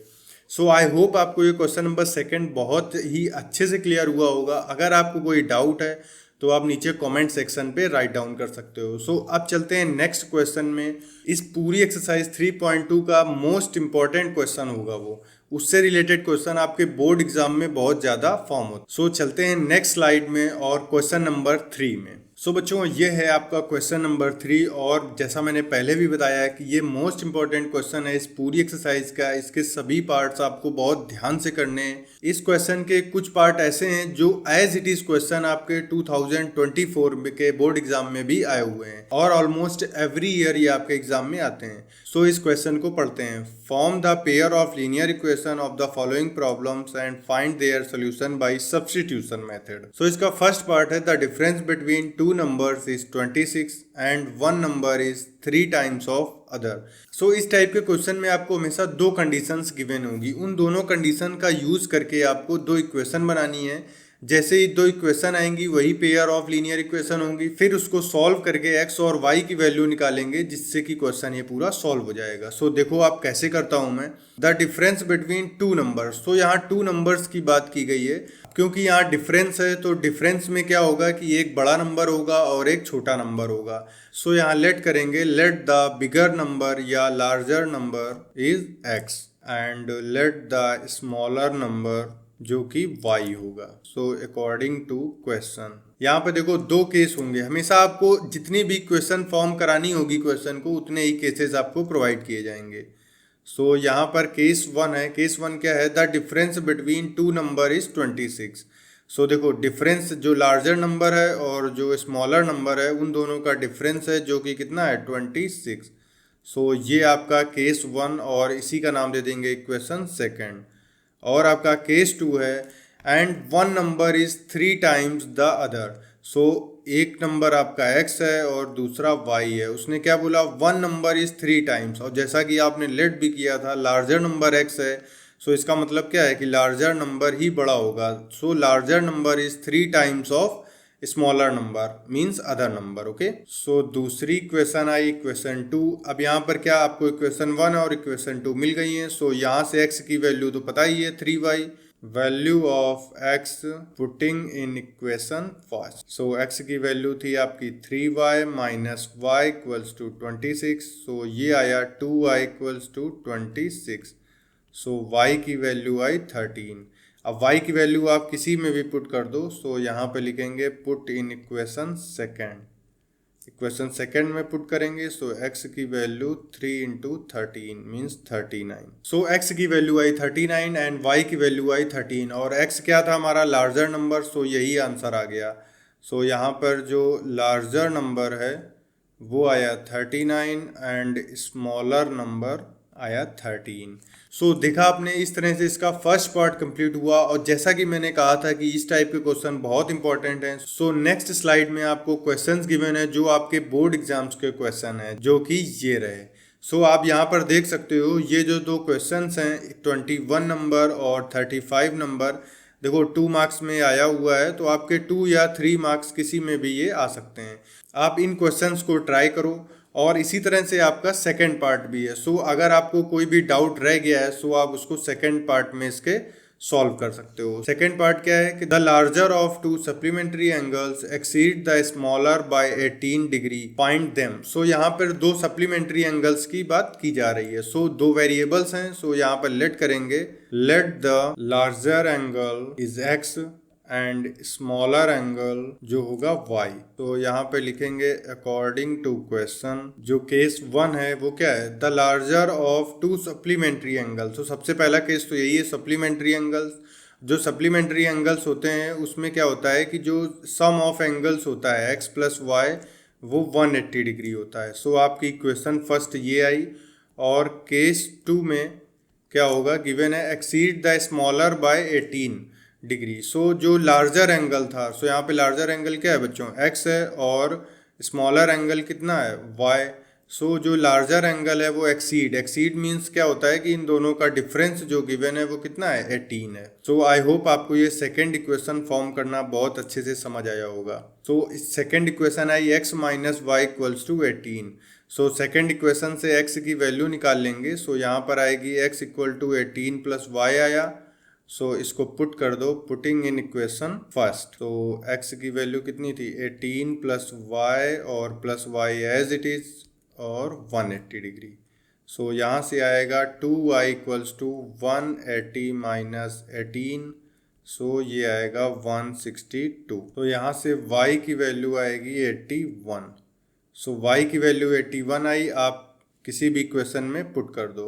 सो आई होप आपको ये क्वेश्चन नंबर सेकंड बहुत ही अच्छे से क्लियर हुआ होगा। अगर आपको कोई डाउट है तो आप नीचे कमेंट सेक्शन पे राइट डाउन कर सकते हो। सो अब चलते हैं नेक्स्ट क्वेश्चन में। इस पूरी एक्सरसाइज 3.2 का मोस्ट इंपॉर्टेंट क्वेश्चन होगा वो, उससे रिलेटेड क्वेश्चन आपके बोर्ड एग्जाम में बहुत ज़्यादा फॉर्म होता है। सो चलते हैं नेक्स्ट स्लाइड में और क्वेश्चन नंबर 3 में। सो बच्चों ये है आपका क्वेश्चन नंबर 3, और जैसा मैंने पहले भी बताया है कि ये मोस्ट इंपॉर्टेंट क्वेश्चन है इस पूरी एक्सरसाइज का। इसके सभी पार्ट्स आपको बहुत ध्यान से करने हैं। इस क्वेश्चन के कुछ पार्ट ऐसे हैं जो एज इट इज क्वेश्चन आपके 2024 के बोर्ड एग्जाम में भी आए हुए हैं, और ऑलमोस्ट एवरी ईयर ये आपके एग्जाम में आते हैं। सो इस क्वेश्चन को पढ़ते हैं। Form the pair of linear equation of the following problems and find their solution by substitution method. So इसका फर्स्ट पार्ट है the difference between two numbers is 26 and one number is 3 times of other। सो इस type के question में आपको हमेशा दो conditions given होगी। उन दोनों कंडीशन का यूज करके आपको दो इक्वेशन बनानी है। जैसे ही दो इक्वेशन आएंगी वही पेयर ऑफ लीनियर इक्वेशन होंगी, फिर उसको सॉल्व करके x और y की वैल्यू निकालेंगे जिससे कि क्वेश्चन ये पूरा सॉल्व हो जाएगा। सो देखो आप कैसे करता हूँ मैं। The difference between two numbers. तो यहाँ टू नंबर्स की बात की गई है क्योंकि यहाँ डिफरेंस है, तो डिफरेंस में क्या होगा कि एक बड़ा नंबर होगा और एक छोटा नंबर होगा। सो यहाँ लेट करेंगे, लेट द बिगर नंबर या larger number is x and let the smaller number जो कि y होगा। सो अकॉर्डिंग टू क्वेश्चन, यहाँ पे देखो दो केस होंगे। हमेशा आपको जितनी भी क्वेश्चन फॉर्म करानी होगी क्वेश्चन को, उतने ही केसेस आपको प्रोवाइड किए जाएंगे। सो यहाँ पर केस 1 है। केस 1 क्या है? The difference between to number is 26। सो देखो डिफरेंस, जो लार्जर नंबर है और जो स्मॉलर नंबर है, उन दोनों का डिफरेंस है जो कि कितना है? 26। सो ये आपका केस 1 और इसी का नाम दे देंगे इक्वेशन सेकंड। और आपका केस 2 है, and one number is 3 times the other. सो एक नंबर आपका x है और दूसरा y है। उसने क्या बोला? वन नंबर इज 3 टाइम्स, और जैसा कि आपने लेट भी किया था, लार्जर नंबर x है। सो इसका मतलब क्या है कि लार्जर नंबर ही बड़ा होगा। So larger number is 3 times of smaller number means other number. Okay, so दूसरी क्वेश्चन आई क्वेश्चन 2। अब यहाँ पर क्या आपको इक्वेशन 1 और इक्वेशन 2 मिल गई है। सो यहाँ से x की वैल्यू तो पता ही है 3y, value of x putting in equation first. So x की वैल्यू थी आपकी 3y minus y equals to 26। So ये आया 2y equals to 26। So y की वैल्यू आई 13। अब y की वैल्यू आप किसी में भी पुट कर दो। सो यहाँ पे लिखेंगे put in equation second. Equation second में पुट करेंगे। सो x की वैल्यू 3 इंटू 13 मीन्स 39। सो x की वैल्यू आई 39 एंड y की वैल्यू आई 13, और x क्या था हमारा? Larger number. सो यही आंसर आ गया। सो यहाँ पर जो लार्जर नंबर है वो आया 39 एंड स्मॉलर नंबर आया 13। सो देखा आपने, इस तरह से इसका फर्स्ट पार्ट कंप्लीट हुआ। और जैसा कि मैंने कहा था कि इस टाइप के क्वेश्चन बहुत इंपॉर्टेंट हैं। सो नेक्स्ट स्लाइड में आपको क्वेश्चंस गिवन है जो आपके बोर्ड एग्जाम्स के क्वेश्चन है, जो कि ये रहे। सो आप यहाँ पर देख सकते हो, ये जो दो क्वेश्चंस हैं 21 नंबर और 35 नंबर, देखो 2 मार्क्स में आया हुआ है, तो आपके 2 या 3 मार्क्स किसी में भी ये आ सकते हैं। आप इन क्वेश्चंस को ट्राई करो। और इसी तरह से आपका सेकंड पार्ट भी है। सो अगर आपको कोई भी डाउट रह गया है, सो आप उसको सेकंड पार्ट में इसके सॉल्व कर सकते हो। सेकंड पार्ट क्या है कि the larger of two supplementary angles exceed the smaller by 18 degree, find them. So यहाँ पर दो सप्लीमेंट्री एंगल्स की बात की जा रही है। सो दो वेरिएबल्स हैं। सो यहाँ पर लेट करेंगे, let the larger angle is x and smaller angle जो होगा y। तो यहाँ पे लिखेंगे अकॉर्डिंग टू क्वेश्चन, जो केस 1 है वो क्या है? The larger of two supplementary angle. तो सबसे पहला केस तो यही है, सप्लीमेंट्री एंगल्स। जो सप्लीमेंट्री एंगल्स होते हैं उसमें क्या होता है कि जो सम ऑफ एंगल्स होता है x प्लस वाई, वो 180 डिग्री होता है। सो आपकी क्वेश्चन फर्स्ट ये आई। और केस 2 में क्या होगा? गिवन है exceed the smaller by 18 degree. So जो लार्जर एंगल था, सो यहाँ पे लार्जर एंगल क्या है बच्चों? x है, और स्मॉलर एंगल कितना है? y। सो जो लार्जर एंगल है वो एक्सीड मीन्स क्या होता है कि इन दोनों का डिफरेंस जो गिवन है वो कितना है? 18 है। सो आई होप आपको ये सेकेंड इक्वेशन फॉर्म करना बहुत अच्छे से समझ आया होगा। सो इस सेकेंड इक्वेशन आई x minus Y equals to 18। So second equation से x की वैल्यू निकाल लेंगे। सो यहाँ पर आएगी x equal to 18 plus Y आया। सो इसको पुट कर दो, पुटिंग इन इक्वेशन फर्स्ट। तो x की वैल्यू कितनी थी? 18 प्लस वाई और plus Y as it is, और 180 डिग्री। सो यहाँ से आएगा 2y इक्वल्स टू 180 माइनस 18। सो ये आएगा 162। तो यहाँ से y की वैल्यू आएगी 81। सो y की वैल्यू 81 आई। आप किसी भी क्वेश्चन में पुट कर दो।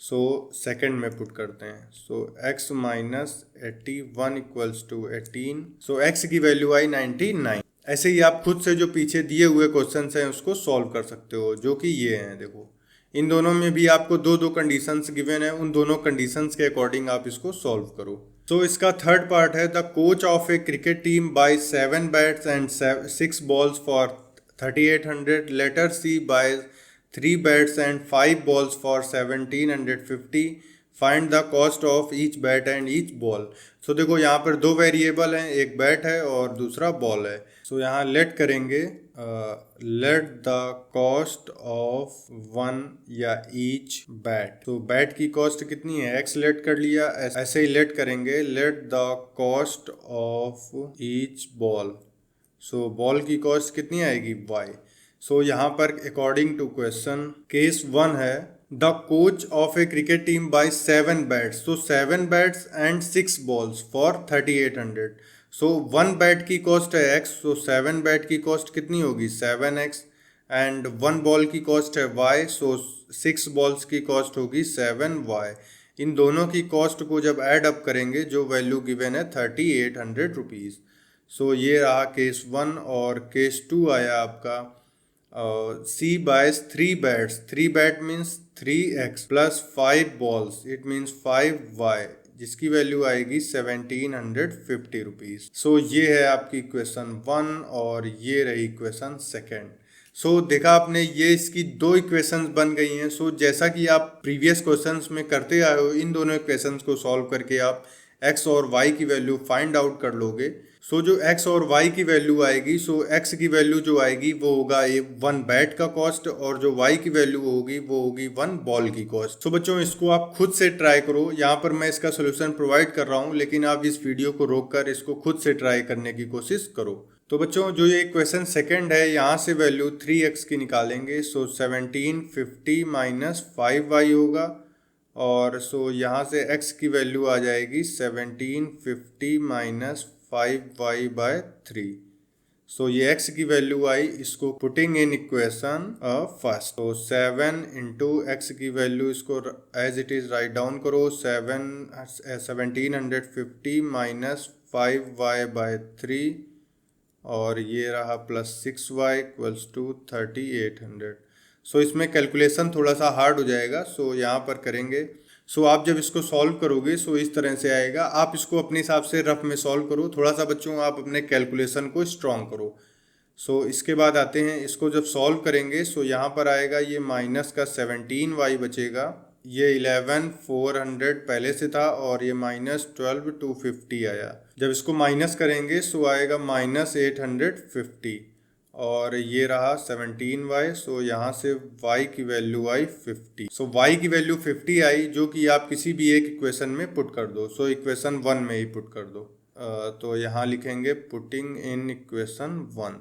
सो सेकेंड में पुट करते हैं। So x minus 81 equals to 18। So x की वैल्यू आई 99। ऐसे ही आप खुद से जो पीछे दिए हुए क्वेश्चंस हैं उसको सॉल्व कर सकते हो, जो कि ये हैं। देखो इन दोनों में भी आपको दो दो कंडीशंस गिवन है, उन दोनों कंडीशंस के अकॉर्डिंग आप इसको सॉल्व करो। तो इसका थर्ड पार्ट है, the coach of a cricket team buy 7 bats and 6 balls for 3800, later she buy 3 bats and 5 balls for 1750, find the cost of each bat and each ball. So देखो यहाँ पर दो variable हैं, एक bat है और दूसरा बॉल है। सो यहाँ लेट करेंगे, let the cost of one या ईच बैट। तो बैट की कॉस्ट कितनी है? x लेट कर लिया। ऐसे ही लेट करेंगे, let the cost of each ball. So ball की कॉस्ट कितनी आएगी? y। सो यहाँ पर अकॉर्डिंग टू क्वेश्चन केस 1 है, the coach of a cricket team buy 7 bats, so 7 bats and 6 balls for 3800। So 1 bat की कॉस्ट है x, so 7 bat की cost कितनी होगी 7x, एंड 1 बॉल की कॉस्ट है y, सो 6 बॉल्स की cost होगी 7y। इन दोनों की कॉस्ट को जब ऐड अप करेंगे जो वैल्यू गिवन है 3800 रुपीज़। सो ये रहा केस 1, और केस 2 आया आपका C buys 3 bats, 3 bat means 3x plus 5 balls, it means 5y, जिसकी वैल्यू आएगी 1750 रुपीज़। सो ये है आपकी इक्वेशन 1 और ये रही इक्वेशन सेकेंड। सो देखा आपने, ये इसकी दो इक्वेशंस बन गई हैं। सो जैसा कि आप प्रीवियस क्वेश्चंस में करते आए हो, इन दोनों इक्वेशंस को सॉल्व करके आप x और y की वैल्यू फाइंड आउट कर लोगे। सो जो x और y की वैल्यू आएगी, सो x की वैल्यू जो आएगी वो होगा 1 बैट का कॉस्ट, और जो y की वैल्यू होगी वो होगी 1 बॉल की कॉस्ट। सो बच्चों इसको आप खुद से ट्राई करो, यहाँ पर मैं इसका सोल्यूशन प्रोवाइड कर रहा हूँ, लेकिन आप इस वीडियो को रोककर इसको खुद से ट्राई करने की कोशिश करो। तो बच्चों जो ये क्वेश्चन सेकंड है, यहाँ से वैल्यू 3x की निकालेंगे। सो 1750 माइनस 5y होगा, और सो यहाँ से x की वैल्यू आ जाएगी 1750 माइनस 5y बाय 3। सो ये x की वैल्यू आई, इसको पुटिंग इन इक्वेशन फर्स्ट। तो 7 इंटू x की वैल्यू, इसको as it is write down करो। 1750 माइनस 5y बाय 3, और ये रहा प्लस 6y इक्वल्स टू 3800। सो इसमें कैलकुलेशन थोड़ा सा हार्ड हो जाएगा, सो यहाँ पर करेंगे। सो आप जब इसको सॉल्व करोगे सो इस तरह से आएगा। आप इसको अपने हिसाब से रफ में सॉल्व करो, थोड़ा सा बच्चों आप अपने कैलकुलेशन को स्ट्रॉन्ग करो। सो इसके बाद आते हैं, इसको जब सॉल्व करेंगे सो यहाँ पर आएगा ये माइनस का 17y बचेगा, ये 11400 पहले से था, और ये माइनस 12250 आया। जब इसको माइनस करेंगे सो आएगा माइनस 850, और ये रहा 17y। सो यहाँ से y की वैल्यू आई 50। सो y की वैल्यू 50 आई, जो कि आप किसी भी एक इक्वेशन में पुट कर दो। सो इक्वेशन 1 में ही पुट कर दो। तो यहाँ लिखेंगे पुटिंग इन इक्वेशन 1।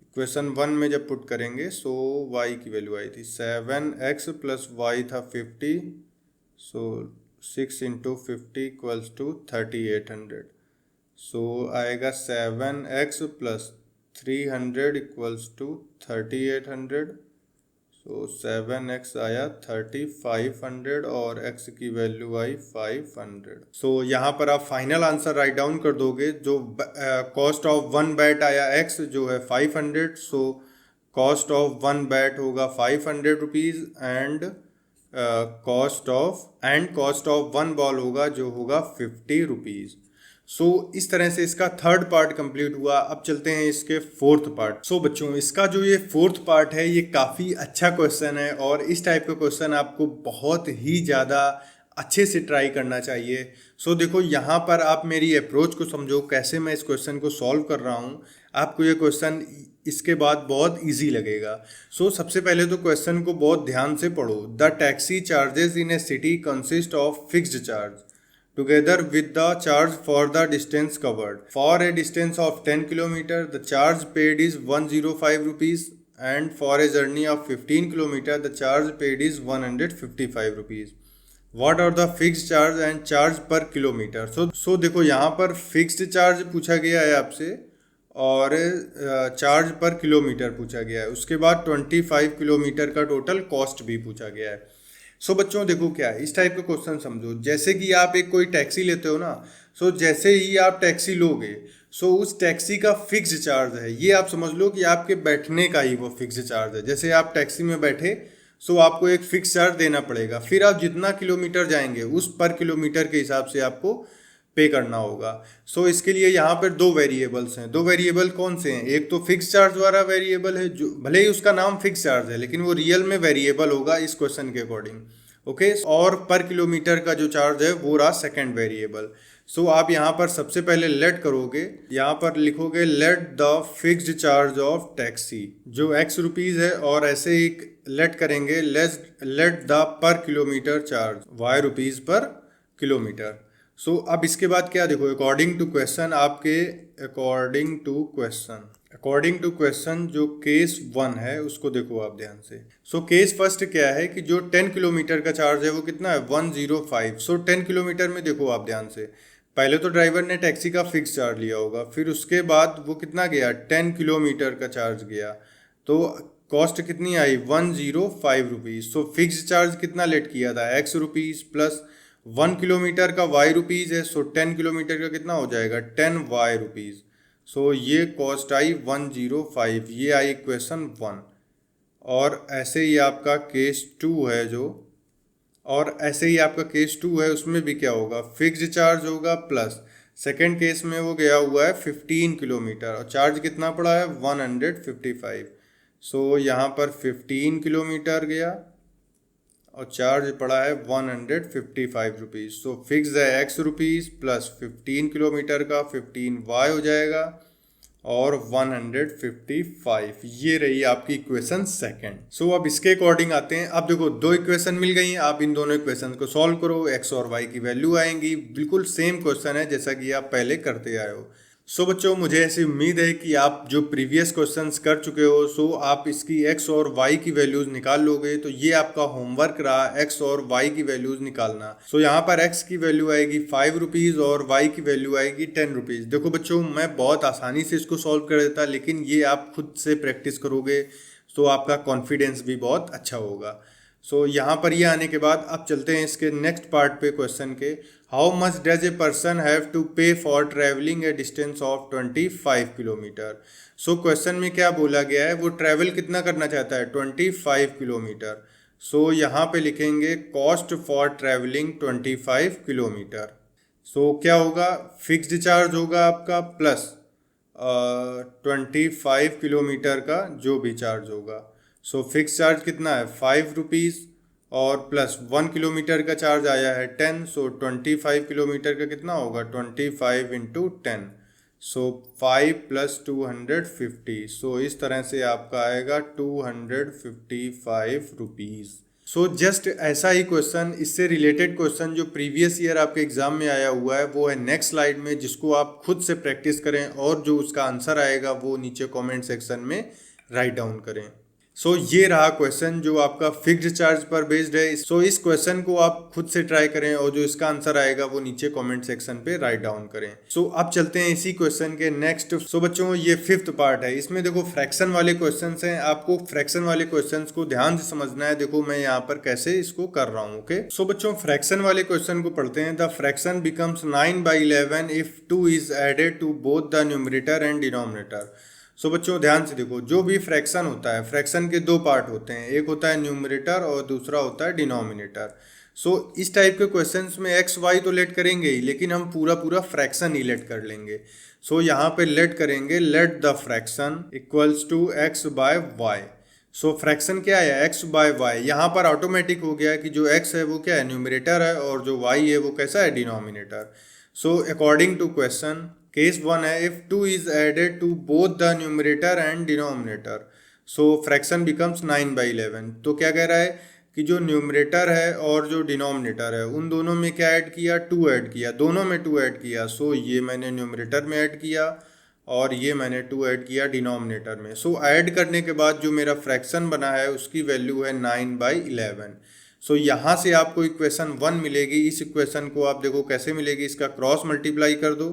इक्वेशन 1 में जब पुट करेंगे सो y की वैल्यू आई थी 7x प्लस y था 50। सो 6 इंटू 50 इक्वल्स टू 3800। सो आएगा 7x plus 300 equals to 3800। So 7x आया 3500, और x की वैल्यू आई 500। सो यहाँ पर आप फाइनल आंसर राइट डाउन कर दोगे। जो कॉस्ट ऑफ 1 बैट आया x जो है 500, सो कॉस्ट ऑफ 1 बैट होगा 500 rupees, and cost of 1 ball होगा जो होगा 50 रुपीज़। सो इस तरह से इसका थर्ड पार्ट कंप्लीट हुआ। अब चलते हैं इसके फोर्थ पार्ट। सो बच्चों इसका जो ये फोर्थ पार्ट है ये काफ़ी अच्छा क्वेश्चन है, और इस टाइप का क्वेश्चन आपको बहुत ही ज़्यादा अच्छे से ट्राई करना चाहिए। सो देखो यहाँ पर आप मेरी अप्रोच को समझो, कैसे मैं इस क्वेश्चन को सॉल्व कर रहा हूँ। आपको ये क्वेश्चन इसके बाद बहुत ईजी लगेगा। सो सबसे पहले तो क्वेश्चन को बहुत ध्यान से पढ़ो। The taxi charges in A city consist of fixed charge together with the charge for the distance covered. For a distance of 10 km, the charge paid is 105 rupees, and for a journey of 15 km, the charge paid is 155 rupees. What are the fixed charge and charge per kilometer? So देखो यहाँ पर fixed charge पूछा गया है आपसे, और charge पर kilometre पूछा गया है। उसके बाद 25 किलोमीटर का टोटल कॉस्ट भी पूछा गया है। सो बच्चों देखो क्या है, इस टाइप का क्वेश्चन समझो। जैसे कि आप एक कोई टैक्सी लेते हो ना, सो जैसे ही आप टैक्सी लोगे सो उस टैक्सी का फिक्स चार्ज है, ये आप समझ लो कि आपके बैठने का ही वो फिक्स चार्ज है। जैसे आप टैक्सी में बैठे सो आपको एक फिक्स चार्ज देना पड़ेगा, फिर आप जितना किलोमीटर जाएंगे उस पर किलोमीटर के हिसाब से आपको पे करना होगा। सो इसके लिए यहाँ पर दो वेरिएबल्स हैं। दो वेरिएबल कौन से हैं? एक तो फिक्स चार्ज वाला वेरिएबल है, जो भले ही उसका नाम फिक्स चार्ज है लेकिन वो रियल में वेरिएबल होगा इस क्वेश्चन के अकॉर्डिंग। ओके, और पर किलोमीटर का जो चार्ज है वो रहा सेकंड वेरिएबल। सो आप यहाँ पर सबसे पहले लेट करोगे, यहाँ पर लिखोगे let the fixed charge of taxi जो x रुपीज़ है, और ऐसे ही लेट करेंगे let the per kilometre charge y rupees per kilometre. So अब इसके बाद क्या देखो, according to question according to question जो केस 1 है उसको देखो आप ध्यान से। सो केस फर्स्ट क्या है कि जो 10 किलोमीटर का चार्ज है वो कितना है 105। सो 10 किलोमीटर में देखो आप ध्यान से, पहले तो ड्राइवर ने टैक्सी का फिक्स चार्ज लिया होगा, फिर उसके बाद वो कितना गया 10 किलोमीटर का चार्ज गया, तो कॉस्ट कितनी आई 105 रुपीज़। सो फिक्स चार्ज कितना लेट किया था x रुपीज़ प्लस 1 किलोमीटर का y रुपीज़ है, सो 10 किलोमीटर का कितना हो जाएगा 10y रुपीज़। सो ये कॉस्ट आई 105, ये आई क्वेश्चन 1। और ऐसे ही आपका केस 2 है उसमें भी क्या होगा फिक्स्ड चार्ज होगा प्लस सेकेंड केस में वो गया हुआ है 15 किलोमीटर और चार्ज कितना पड़ा है 155। सो यहाँ पर 15 किलोमीटर गया और चार्ज पड़ा है 155 रुपीज़। सो फिक्स है x रुपीज़ प्लस 15 किलोमीटर का 15y हो जाएगा और 155। ये रही आपकी इक्वेशन सेकंड। सो अब इसके अकॉर्डिंग आते हैं। अब देखो दो इक्वेशन मिल गई हैं, आप इन दोनों इक्वेशन को सॉल्व करो, x और y की वैल्यू आएंगी। बिल्कुल सेम क्वेश्चन है जैसा कि आप पहले करते आए हो। सो बच्चों मुझे ऐसी उम्मीद है कि आप जो प्रीवियस क्वेश्चंस कर चुके हो सो आप इसकी x और y की वैल्यूज निकाल लोगे। तो ये आपका होमवर्क रहा x और y की वैल्यूज निकालना। सो यहाँ पर x की वैल्यू आएगी 5 रुपीज़ और y की वैल्यू आएगी 10 रुपीज़। देखो बच्चों मैं बहुत आसानी से इसको सॉल्व कर देता, लेकिन ये आप खुद से प्रैक्टिस करोगे तो आपका कॉन्फिडेंस भी बहुत अच्छा होगा। सो यहाँ पर ये आने के बाद अब चलते हैं इसके नेक्स्ट पार्ट पे क्वेश्चन के। How much does a person have to pay for travelling a distance of 25 kilometre. So question में क्या बोला गया है, वो ट्रैवल कितना करना चाहता है 25 किलोमीटर। सो यहाँ पे लिखेंगे कॉस्ट फॉर ट्रैवलिंग 25 किलोमीटर। सो क्या होगा फिक्स्ड चार्ज होगा आपका प्लस 25 किलोमीटर का जो भी चार्ज होगा। सो फिक्स चार्ज कितना है 5 रुपीज़ और प्लस 1 किलोमीटर का चार्ज आया है 10। सो 25 किलोमीटर का कितना होगा 25 इंटू 10। सो 5 प्लस 250। सो इस तरह से आपका आएगा 255 रुपीज़। सो जस्ट ऐसा ही क्वेश्चन, इससे रिलेटेड क्वेश्चन जो प्रीवियस ईयर आपके एग्जाम में आया हुआ है वो है नेक्स्ट स्लाइड में, जिसको आप खुद से प्रैक्टिस करें और जो उसका आंसर आएगा वो नीचे कमेंट सेक्शन में राइट डाउन करें। सो ये रहा क्वेश्चन जो आपका फिक्स्ड चार्ज पर बेस्ड है। सो इस क्वेश्चन को आप खुद से ट्राई करें और जो इसका आंसर आएगा वो नीचे कमेंट सेक्शन पे राइट डाउन करें। सो अब चलते हैं इसी क्वेश्चन के नेक्स्ट। सो बच्चों ये 5th पार्ट है, इसमें देखो फ्रैक्शन वाले क्वेश्चंस हैं। आपको फ्रैक्शन वाले क्वेश्चंस को ध्यान से समझना है। देखो मैं यहाँ पर कैसे इसको कर रहा हूँ। ओके सो बच्चों फ्रैक्शन वाले क्वेश्चन को पढ़ते हैं। The fraction becomes 9/11 if 2 is added to both the numerator and denominator. So बच्चों ध्यान से देखो, जो भी फ्रैक्शन होता है, फ्रैक्शन के दो पार्ट होते हैं, एक होता है न्यूमरेटर और दूसरा होता है डिनोमिनेटर। सो इस टाइप के क्वेश्चंस में एक्स वाई तो लेट करेंगे ही, लेकिन हम पूरा फ्रैक्शन ही लेट कर लेंगे। सो यहाँ पे लेट करेंगे let the fraction equals to x by y. So fraction क्या है एक्स बाय वाई। यहाँ पर ऑटोमेटिक हो गया कि जो एक्स है वो क्या है न्यूमरेटर है और जो वाई है वो कैसा है denominator. So according to question case 1 है if 2 is added to both the numerator and denominator so fraction becomes 9/11। तो क्या कह रहा है कि जो न्यूमरेटर है और जो डिनोमिनेटर है उन दोनों में क्या ऐड किया 2 ऐड किया, दोनों में 2 ऐड किया। सो ये मैंने न्यूमरेटर में ऐड किया और ये मैंने 2 ऐड किया डिनोमिनेटर में। सो ऐड करने के बाद जो मेरा फ्रैक्शन बना है उसकी वैल्यू है 9/11। सो यहाँ से आपको इक्वेशन 1 मिलेगी। इस इक्वेशन को आप देखो कैसे मिलेगी, इसका क्रॉस मल्टीप्लाई कर दो।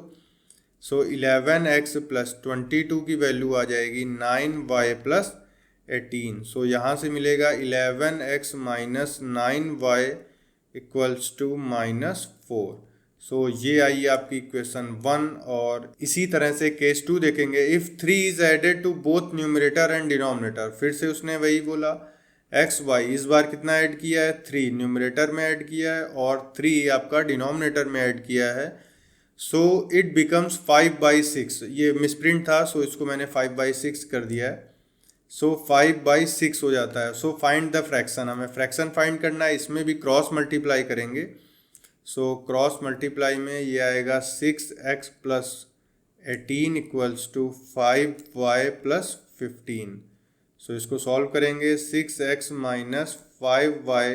सो 11x प्लस 22 की वैल्यू आ जाएगी 9y प्लस 18। सो यहाँ से मिलेगा 11x minus 9y equals to -4। सो ये आई आपकी इक्वेशन 1। और इसी तरह से केस 2 देखेंगे if 3 is added to both numerator and denominator. फिर से उसने वही बोला एक्स वाई, इस बार कितना ऐड किया है 3 न्यूमरेटर में ऐड किया है और 3 आपका डिनोमिनेटर में ऐड किया है। So it becomes 5/6। ये मिसप्रिंट था सो इसको मैंने 5/6 कर दिया है। सो 5/6 हो जाता है। सो फाइंड द फ्रैक्शन, हमें फ्रैक्शन फाइंड करना है, इसमें भी क्रॉस मल्टीप्लाई करेंगे। सो क्रॉस मल्टीप्लाई में ये आएगा 6x plus 18 equals to 5y plus 15। So इसको सॉल्व करेंगे 6x minus 5y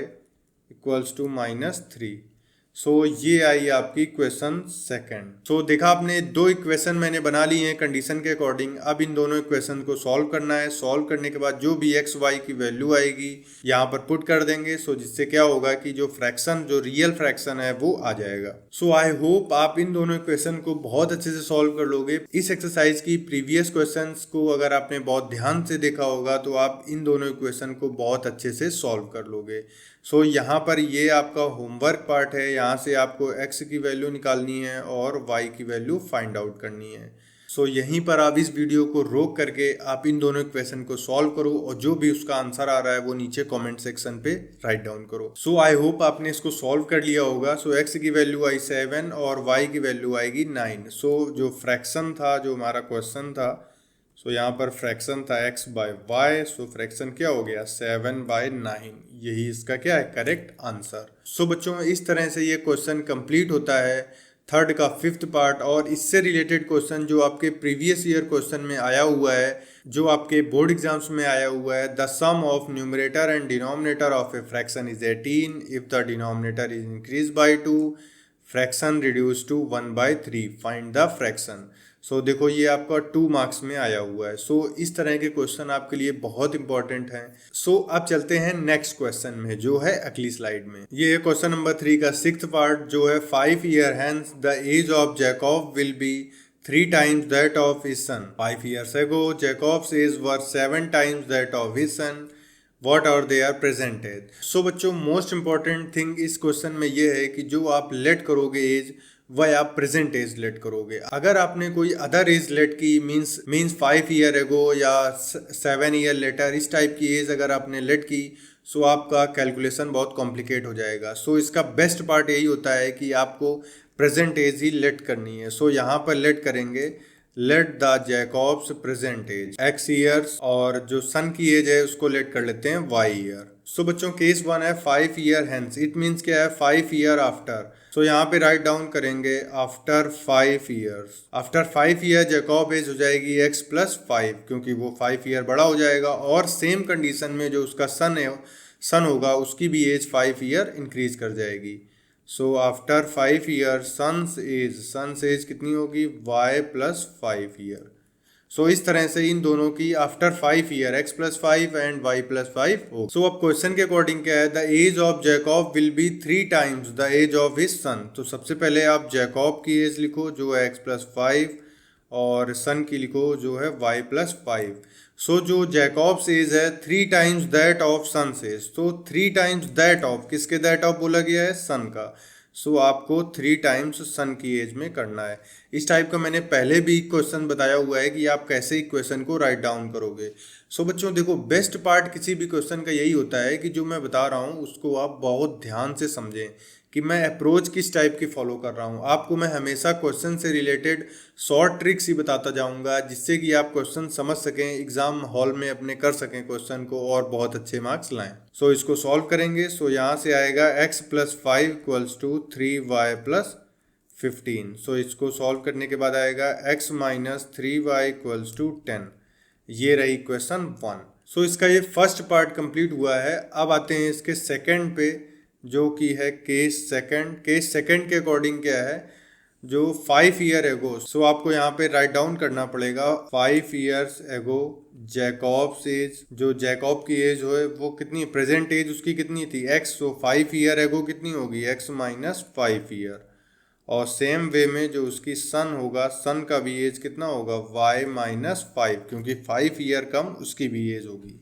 equals to -3। सो ये आई आपकी इक्वेशन सेकंड। सो देखा आपने, दो इक्वेशन मैंने बना ली हैं कंडीशन के अकॉर्डिंग। अब इन दोनों इक्वेशन को सॉल्व करना है। सॉल्व करने के बाद जो भी एक्स वाई की वैल्यू आएगी यहाँ पर पुट कर देंगे। सो जिससे क्या होगा कि जो फ्रैक्शन, जो रियल फ्रैक्शन है वो आ जाएगा। सो आई होप आप इन दोनों इक्वेशन को बहुत अच्छे से सॉल्व कर लोगे। इस एक्सरसाइज की प्रीवियस क्वेश्चंस को अगर आपने बहुत ध्यान से देखा होगा तो आप इन दोनों इक्वेशन को बहुत अच्छे से सॉल्व कर लोगे। सो यहाँ पर ये आपका होमवर्क पार्ट है। यहाँ से आपको x की वैल्यू निकालनी है और y की वैल्यू फाइंड आउट करनी है। सो यहीं पर आप इस वीडियो को रोक करके आप इन दोनों इक्वेशन को सॉल्व करो और जो भी उसका आंसर आ रहा है वो नीचे कमेंट सेक्शन पे राइट डाउन करो। सो आई होप आपने इसको सॉल्व कर लिया होगा। सो x की वैल्यू आई 7 और y की वैल्यू आएगी 9। सो जो फ्रैक्शन था, जो हमारा क्वेश्चन था, सो यहाँ पर फ्रैक्शन था x bye y. So fraction क्या हो गया 7/9। यही इसका क्या है करेक्ट आंसर। सो बच्चों, इस तरह से ये क्वेश्चन कंप्लीट होता है थर्ड का फिफ्थ पार्ट। और इससे रिलेटेड क्वेश्चन जो आपके प्रीवियस ईयर क्वेश्चन में आया हुआ है, जो आपके बोर्ड एग्जाम्स में आया हुआ है, the sum of numerator and denominator of a fraction is 18 if the denominator is increase by 2, fraction reduce to 1/3, find the fraction. So देखो ये आपका 2 मार्क्स में आया हुआ है। सो इस तरह के क्वेश्चन आपके लिए बहुत इंपॉर्टेंट हैं। सो अब चलते हैं नेक्स्ट क्वेश्चन में, जो है अगली स्लाइड में। ये है क्वेश्चन नंबर 3 का सिक्स्थ पार्ट, जो है 5 year hence the age of Jacob will be 3 times that of his son. 5 years ago, Jacob's age was 7 times that of his son. What are their present age? सो बच्चों, most important thing इस question में ये है कि जो आप late करोगे as, वह आप प्रेजेंट एज लेट करोगे। अगर आपने कोई अदर एज लेट की, मीन्स 5 ईयर एगो या 7 ईयर लेटर, इस टाइप की एज अगर आपने लेट की, सो आपका कैलकुलेशन बहुत कॉम्प्लिकेट हो जाएगा। सो इसका बेस्ट पार्ट यही होता है कि आपको प्रेजेंट एज ही लेट करनी है। सो यहाँ पर लेट करेंगे, let the Jacob's present age x years, और जो सन की एज है उसको लेट कर लेते हैं y ईयर। सो बच्चों, केस 1 है 5 ईयर हेंस। इट मीन्स क्या है 5 ईयर आफ्टर। सो यहाँ पे राइट डाउन करेंगे after 5 years. After 5 year Jacob age हो जाएगी x + 5, क्योंकि वो 5 ईयर बड़ा हो जाएगा। और सेम कंडीशन में जो उसका सन होगा उसकी भी एज 5 ईयर इंक्रीज कर जाएगी। So after 5 year son's age कितनी होगी y + 5 ईयर। सो इस तरह से इन दोनों की after 5 year x + 5 and y + 5 हो। सो अब क्वेश्चन के अकॉर्डिंग क्या है, the age of Jacob will be 3 times the age of his son. तो सबसे पहले आप जैकब की एज लिखो जो है x + 5, और सन की लिखो जो है y + 5। सो जो जैकब्स एज है 3 times that of son age. तो 3 times दैट ऑफ, किसके दैट ऑफ बोला गया है, सन का। सो आपको 3 times सन की एज में करना है। इस टाइप का मैंने पहले भी क्वेश्चन बताया हुआ है कि आप कैसे इक्वेशन को राइट डाउन करोगे। सो बच्चों देखो, बेस्ट पार्ट किसी भी क्वेश्चन का यही होता है कि जो मैं बता रहा हूँ उसको आप बहुत ध्यान से समझें कि मैं अप्रोच किस टाइप की फॉलो कर रहा हूँ। आपको मैं हमेशा क्वेश्चन से रिलेटेड शॉर्ट ट्रिक्स ही बताता जाऊँगा, जिससे कि आप क्वेश्चन समझ सकें, एग्जाम हॉल में अपने कर सकें क्वेश्चन को और बहुत अच्छे मार्क्स लाएं। सो इसको सॉल्व करेंगे। सो यहाँ से आएगा x + 5 = 3y + 15। सो इसको सॉल्व करने के बाद आएगा x - 3y = 10। ये रही क्वेश्चन 1। सो इसका ये फर्स्ट पार्ट कंप्लीट हुआ है। अब आते हैं इसके सेकंड पे, जो कि है केस सेकंड। केस सेकंड के अकॉर्डिंग क्या है, जो 5 ईयर एगो, सो आपको यहाँ पे राइट डाउन करना पड़ेगा 5 ईयर्स एगो जैकब्स एज। जो जैकब की एज हो वो कितनी, प्रेजेंट एज उसकी कितनी थी x। सो 5 ईयर एगो कितनी होगी x - 5 ईयर। और सेम वे में जो उसकी सन होगा, सन का भी एज कितना होगा y - 5, क्योंकि 5 ईयर कम उसकी भी एज होगी।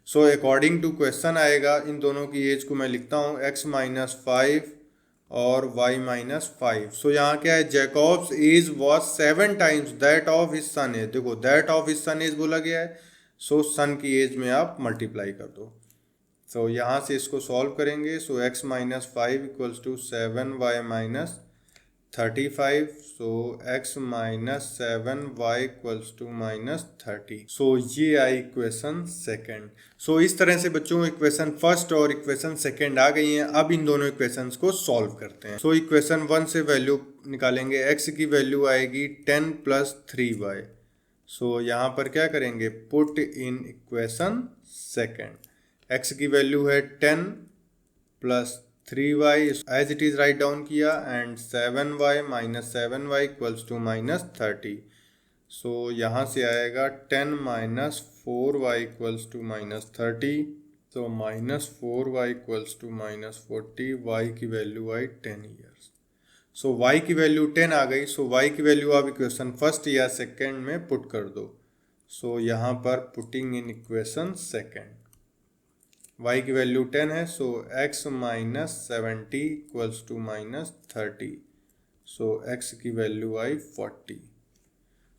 सो अकॉर्डिंग टू क्वेश्चन आएगा, इन दोनों की एज को मैं लिखता हूँ x - 5 और y - 5। सो यहाँ क्या है, Jacob's age was 7 times that of his son age. देखो that of his son age बोला गया है, सो सन की एज में आप मल्टीप्लाई कर दो। सो यहाँ से इसको सॉल्व करेंगे। सो x - 5 = 7y - 35। सो x - 7y = -30। सो ये आई इक्वेशन सेकंड। सो इस तरह से बच्चों इक्वेशन फर्स्ट और इक्वेशन सेकंड आ गई हैं। अब इन दोनों इक्वेशंस को सॉल्व करते हैं। सो इक्वेशन 1 से वैल्यू निकालेंगे। x की वैल्यू आएगी 10 + 3y। सो यहाँ पर क्या करेंगे, put in equation second. x की वैल्यू है 10 + 3y as it is write down किया and 7y minus 7y equals to minus 30। So यहाँ से आएगा 10 minus 4y equals to minus 30। तो minus 4y equals to minus 40, y की value आई 10 years. So y की वैल्यू 10 आ गई। सो y की वैल्यू आप इक्वेशन फर्स्ट या सेकेंड में पुट कर दो। सो यहाँ पर putting in equation second, y की वैल्यू 10 है। So x minus 70 equals to minus 30। So x की वैल्यू आई 40।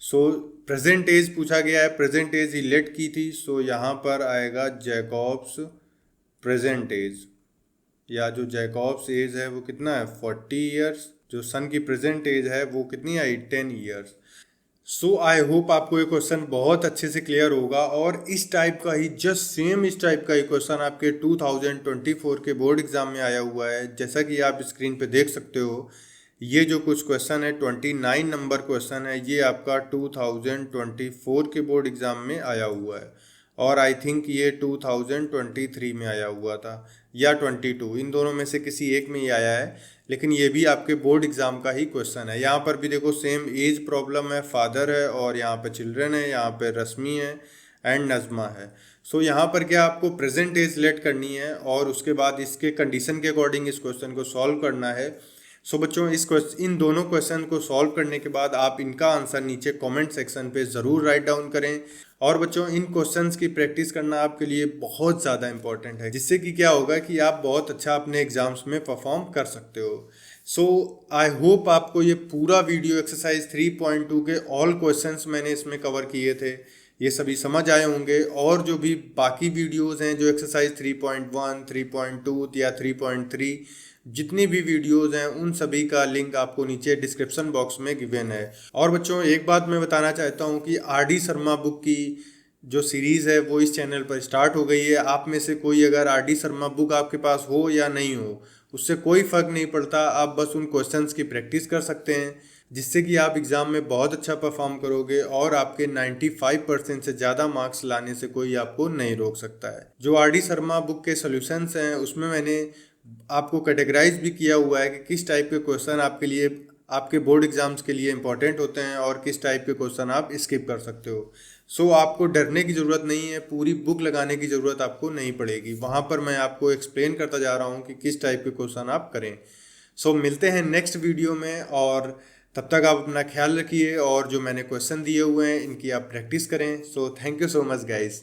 सो प्रेजेंट एज पूछा गया है, प्रेजेंट एज ही लेट की थी। सो यहाँ पर आएगा जैकॉब्स प्रेजेंट एज, या जो जैकॉब्स एज है वो कितना है 40 ईयर्स। जो सन की प्रेजेंट एज है वो कितनी आई 10 ईयर्स। सो आई होप आपको ये क्वेश्चन बहुत अच्छे से क्लियर होगा, और इस टाइप का ही जस्ट सेम इस टाइप का ही क्वेश्चन आपके 2024 के बोर्ड एग्जाम में आया हुआ है। जैसा कि आप स्क्रीन पे देख सकते हो, ये जो कुछ क्वेश्चन है 29 नंबर क्वेश्चन है, ये आपका 2024 के बोर्ड एग्जाम में आया हुआ है, और आई थिंक ये 2023 में आया हुआ था या 22, इन दोनों में से किसी एक में ही आया है। लेकिन ये भी आपके बोर्ड एग्जाम का ही क्वेश्चन है। यहाँ पर भी देखो सेम एज प्रॉब्लम है, फादर है और यहाँ पे चिल्ड्रन है, यहाँ पे रश्मि है एंड नज़मा है। सो यहाँ पर क्या आपको प्रेजेंट एज लेट करनी है और उसके बाद इसके कंडीशन के अकॉर्डिंग इस क्वेश्चन को सॉल्व करना है। सो बच्चों इन दोनों क्वेश्चन को सॉल्व करने के बाद आप इनका आंसर नीचे कमेंट सेक्शन पे ज़रूर राइट डाउन करें। और बच्चों इन क्वेश्चंस की प्रैक्टिस करना आपके लिए बहुत ज़्यादा इंपॉर्टेंट है, जिससे कि क्या होगा कि आप बहुत अच्छा अपने एग्जाम्स में परफॉर्म कर सकते हो। सो आई होप आपको ये पूरा वीडियो एक्सरसाइज 3.2 के ऑल क्वेश्चंस मैंने इसमें कवर किए थे, ये सभी समझ आए होंगे। और जो भी बाकी वीडियोस हैं जो एक्सरसाइज 3.1, 3.2 या 3.3 जितनी भी वीडियोस हैं उन सभी का लिंक आपको नीचे डिस्क्रिप्शन बॉक्स में गिवन है। और बच्चों एक बात मैं बताना चाहता हूँ कि आर.डी. शर्मा बुक की जो सीरीज़ है वो इस चैनल पर स्टार्ट हो गई है। आप में से कोई अगर आर.डी. शर्मा बुक आपके पास हो या नहीं हो, उससे कोई फ़र्क नहीं पड़ता, आप बस उन क्वेश्चंस की प्रैक्टिस कर सकते हैं, जिससे कि आप एग्ज़ाम में बहुत अच्छा परफॉर्म करोगे और आपके 95% से ज़्यादा मार्क्स लाने से कोई आपको नहीं रोक सकता है। जो आर.डी. शर्मा बुक के सॉल्यूशंस हैं उसमें मैंने आपको कैटेगराइज भी किया हुआ है कि किस टाइप के क्वेश्चन आपके लिए आपके बोर्ड एग्जाम्स के लिए इंपॉर्टेंट होते हैं और किस टाइप के क्वेश्चन आप स्किप कर सकते हो। सो आपको डरने की ज़रूरत नहीं है, पूरी बुक लगाने की ज़रूरत आपको नहीं पड़ेगी। वहाँ पर मैं आपको एक्सप्लेन करता जा रहा हूँ कि किस टाइप के क्वेश्चन आप करें। सो मिलते हैं नेक्स्ट वीडियो में, और तब तक आप अपना ख्याल रखिए और जो मैंने क्वेश्चन दिए हुए हैं इनकी आप प्रैक्टिस करें। So thank you so much guys.